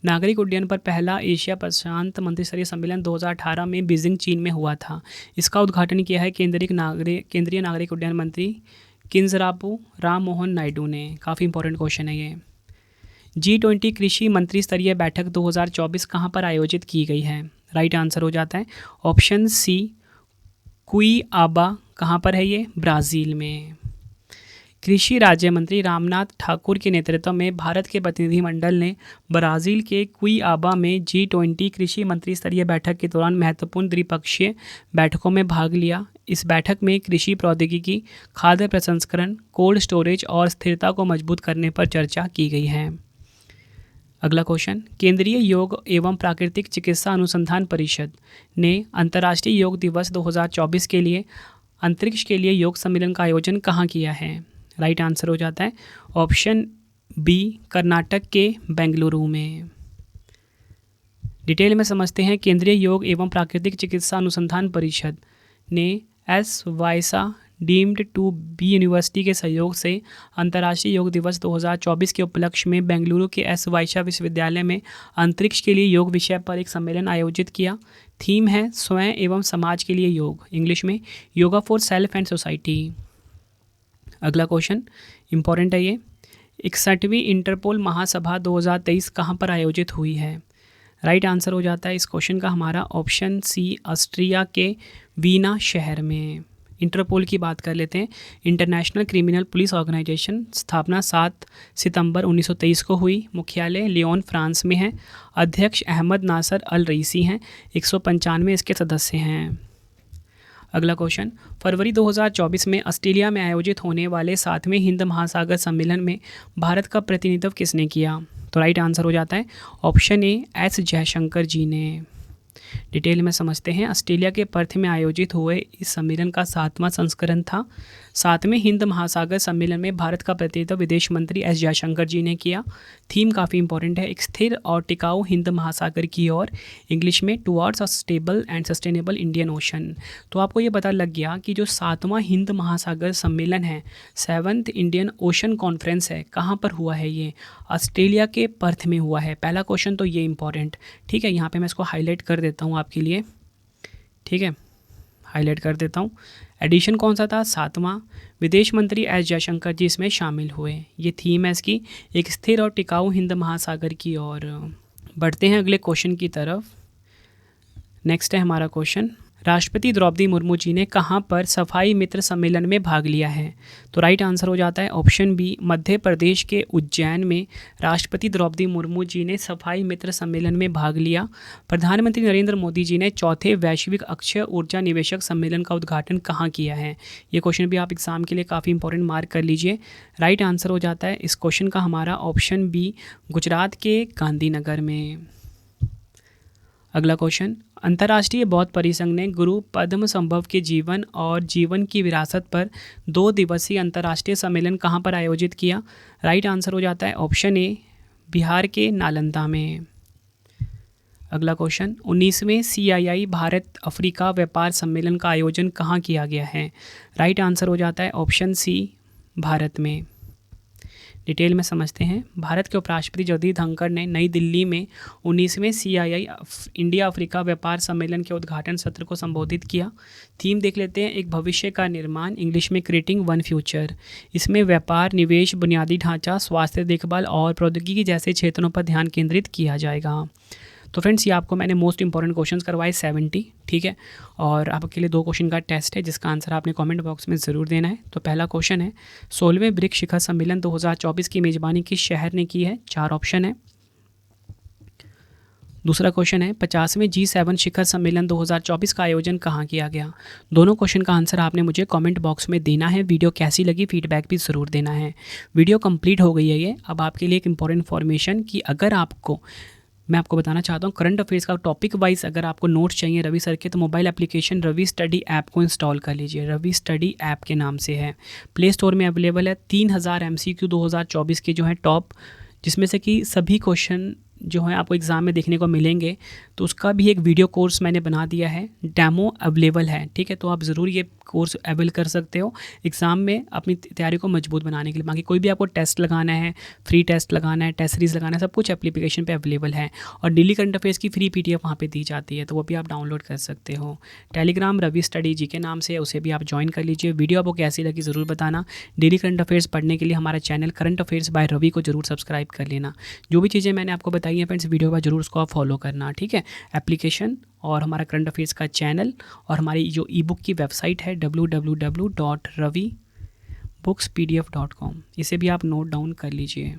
नागरिक उड्डयन पर पहला एशिया प्रशांत मंत्री स्तरीय सम्मेलन 2018 में बीजिंग, चीन में हुआ था। इसका उद्घाटन किया है केंद्रीय नागरिक उड्डयन मंत्री किंजरापू राम मोहन नायडू ने। काफ़ी इंपॉर्टेंट क्वेश्चन है ये। G20 कृषि मंत्री स्तरीय बैठक 2024 कहाँ पर आयोजित की गई है? राइट आंसर हो जाता है ऑप्शन सी, कुइआबा। कहाँ पर है ये? ब्राज़ील में। कृषि राज्य मंत्री रामनाथ ठाकुर के नेतृत्व में भारत के प्रतिनिधिमंडल ने ब्राज़ील के कुइआबा में G20 कृषि मंत्री स्तरीय बैठक के दौरान महत्वपूर्ण द्विपक्षीय बैठकों में भाग लिया। इस बैठक में कृषि प्रौद्योगिकी, खाद्य प्रसंस्करण, कोल्ड स्टोरेज और स्थिरता को मजबूत करने पर चर्चा की गई है। अगला क्वेश्चन, केंद्रीय योग एवं प्राकृतिक चिकित्सा अनुसंधान परिषद ने अंतर्राष्ट्रीय योग दिवस 2024 के लिए अंतरिक्ष के लिए योग सम्मेलन का आयोजन कहाँ किया है? राइट आंसर हो जाता है ऑप्शन बी, कर्नाटक के बेंगलुरु में। डिटेल में समझते हैं। केंद्रीय योग एवं प्राकृतिक चिकित्सा अनुसंधान परिषद ने S Vyasa deemed to be university के सहयोग से अंतर्राष्ट्रीय योग दिवस 2024 के उपलक्ष्य में बेंगलुरु के एस वाइसा विश्वविद्यालय में अंतरिक्ष के लिए योग विषय पर एक सम्मेलन आयोजित किया। थीम है स्वयं एवं समाज के लिए योग, इंग्लिश में yoga for self and society. अगला क्वेश्चन इंपॉर्टेंट है ये, 61वीं इंटरपोल महासभा 2023 कहाँ पर आयोजित हुई है? राइट आंसर हो जाता है इस क्वेश्चन का हमारा ऑप्शन सी, ऑस्ट्रिया के वीना शहर में। इंटरपोल की बात कर लेते हैं। इंटरनेशनल क्रिमिनल पुलिस ऑर्गेनाइजेशन स्थापना 7 सितंबर 1923 को हुई। मुख्यालय लियोन फ्रांस में है। अध्यक्ष अहमद नासर अल रईसी हैं। 195 इसके सदस्य हैं। अगला क्वेश्चन, फरवरी 2024 में ऑस्ट्रेलिया में आयोजित होने वाले 7वें हिंद महासागर सम्मेलन में भारत का प्रतिनिधित्व किसने किया? तो राइट आंसर हो जाता है ऑप्शन ए, एस जयशंकर जी ने। डिटेल में समझते हैं। ऑस्ट्रेलिया के पर्थ में आयोजित हुए इस सम्मेलन का 7वां संस्करण था। 7वें हिंद महासागर सम्मेलन में भारत का प्रतिनिधित्व विदेश मंत्री एस जयशंकर जी ने किया। थीम काफ़ी इंपॉर्टेंट है, एक स्थिर और टिकाऊ हिंद महासागर की ओर, इंग्लिश में towards a stable and sustainable Indian ocean. तो आपको ये पता लग गया कि जो 7वां हिंद महासागर सम्मेलन है, 7th इंडियन ओशन कॉन्फ्रेंस है, कहाँ पर हुआ है? ये ऑस्ट्रेलिया के पर्थ में हुआ है। पहला क्वेश्चन तो ये इंपॉर्टेंट, ठीक है। यहाँ पे मैं इसको हाईलाइट कर देता हूँ आपके लिए, ठीक है, हाईलाइट कर देता हूँ। एडिशन कौन सा था? 7वां। विदेश मंत्री एस जयशंकर जी इसमें शामिल हुए। ये थीम है इसकी, एक स्थिर और टिकाऊ हिंद महासागर की ओर। बढ़ते हैं अगले क्वेश्चन की तरफ। नेक्स्ट है हमारा क्वेश्चन, राष्ट्रपति द्रौपदी मुर्मू जी ने कहाँ पर सफाई मित्र सम्मेलन में भाग लिया है? तो राइट आंसर हो जाता है ऑप्शन बी, मध्य प्रदेश के उज्जैन में राष्ट्रपति द्रौपदी मुर्मू जी ने सफाई मित्र सम्मेलन में भाग लिया। प्रधानमंत्री नरेंद्र मोदी जी ने चौथे वैश्विक अक्षय ऊर्जा निवेशक सम्मेलन का उद्घाटन कहाँ किया है? ये क्वेश्चन भी आप एग्जाम के लिए काफ़ी इंपॉर्टेंट मार्क कर लीजिए। राइट आंसर हो जाता है इस क्वेश्चन का हमारा ऑप्शन बी, गुजरात के गांधीनगर में। अगला क्वेश्चन, अंतर्राष्ट्रीय बौद्ध परिसंघ ने गुरु पद्म संभव के जीवन और जीवन की विरासत पर 2 दिवसीय अंतर्राष्ट्रीय सम्मेलन कहाँ पर आयोजित किया? राइट आंसर हो जाता है ऑप्शन ए, बिहार के नालंदा में। अगला क्वेश्चन, 19वें CII भारत अफ्रीका व्यापार सम्मेलन का आयोजन कहाँ किया गया है? राइट आंसर हो जाता है ऑप्शन सी, भारत में। डिटेल में समझते हैं। भारत के उपराष्ट्रपति जगदीप धनखड़ ने नई दिल्ली में 19वें CII इंडिया अफ्रीका व्यापार सम्मेलन के उद्घाटन सत्र को संबोधित किया। थीम देख लेते हैं, एक भविष्य का निर्माण, इंग्लिश में क्रिएटिंग वन फ्यूचर। इसमें व्यापार, निवेश, बुनियादी ढांचा, स्वास्थ्य देखभाल और प्रौद्योगिकी जैसे क्षेत्रों पर ध्यान केंद्रित किया जाएगा। तो फ्रेंड्स, ये आपको मैंने मोस्ट इंपॉर्टेंट क्वेश्चंस करवाए 70, ठीक है। और आपके लिए 2 क्वेश्चन का टेस्ट है जिसका आंसर आपने कमेंट बॉक्स में ज़रूर देना है। तो पहला क्वेश्चन है, 16वें ब्रिक्स शिखर सम्मेलन 2024 की मेज़बानी किस शहर ने की है? 4 ऑप्शन है। दूसरा क्वेश्चन है, 50वें G7 शिखर सम्मेलन 2024 का आयोजन कहाँ किया गया? दोनों क्वेश्चन का आंसर आपने मुझे कमेंट बॉक्स में देना है। वीडियो कैसी लगी फीडबैक भी ज़रूर देना है। वीडियो कंप्लीट हो गई है ये। अब आपके लिए एक इंपॉर्टेंट इन्फॉर्मेशन कि अगर मैं आपको बताना चाहता हूँ करंट अफेयर्स का टॉपिक वाइज अगर आपको नोट्स चाहिए रवि सर के, तो mobile application Ravi study app को इंस्टॉल कर लीजिए। रवि स्टडी ऐप के नाम से है, प्ले स्टोर में अवेलेबल है। 3000 MCQ 2024 के जो है टॉप, जिसमें से कि सभी क्वेश्चन जो है आपको एग्ज़ाम में देखने को मिलेंगे। तो उसका भी एक वीडियो कोर्स मैंने बना दिया है, डेमो अवेलेबल है, ठीक है। तो आप ज़रूर ये कोर्स अवेल कर सकते हो एग्ज़ाम में अपनी तैयारी को मजबूत बनाने के लिए। बाकी कोई भी आपको टेस्ट लगाना है, फ्री टेस्ट लगाना है, टेस्ट सीरीज लगाना है, सब कुछ एप्लीकेशन पे अवेलेबल है। और डेली करंट अफेयर्स की फ्री PDF वहाँ पे दी जाती है, तो वो भी आप डाउनलोड कर सकते हो। टेलीग्राम रवि स्टडी जी के नाम से, उसे भी आप ज्वाइन कर लीजिए। वीडियो आपको कैसी लगी ज़रूर बताना। डेली करंट अफेयर्स पढ़ने के लिए हमारा channel current affairs by Ravi को जरूर सब्सक्राइब कर लेना। जो भी चीज़ें मैंने आपको बताई हैं फ्रेंड्स वीडियो पर, जरूर उसको आप फॉलो करना, ठीक है। एप्लीकेशन और हमारा करंट अफेयर्स का चैनल और हमारी जो ई-बुक की वेबसाइट है www.ravibooks.pdf.com, इसे भी आप नोट डाउन कर लीजिए।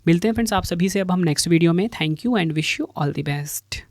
मिलते हैं फ्रेंड्स आप सभी से अब हम नेक्स्ट वीडियो में। Thank you and wish you all the best.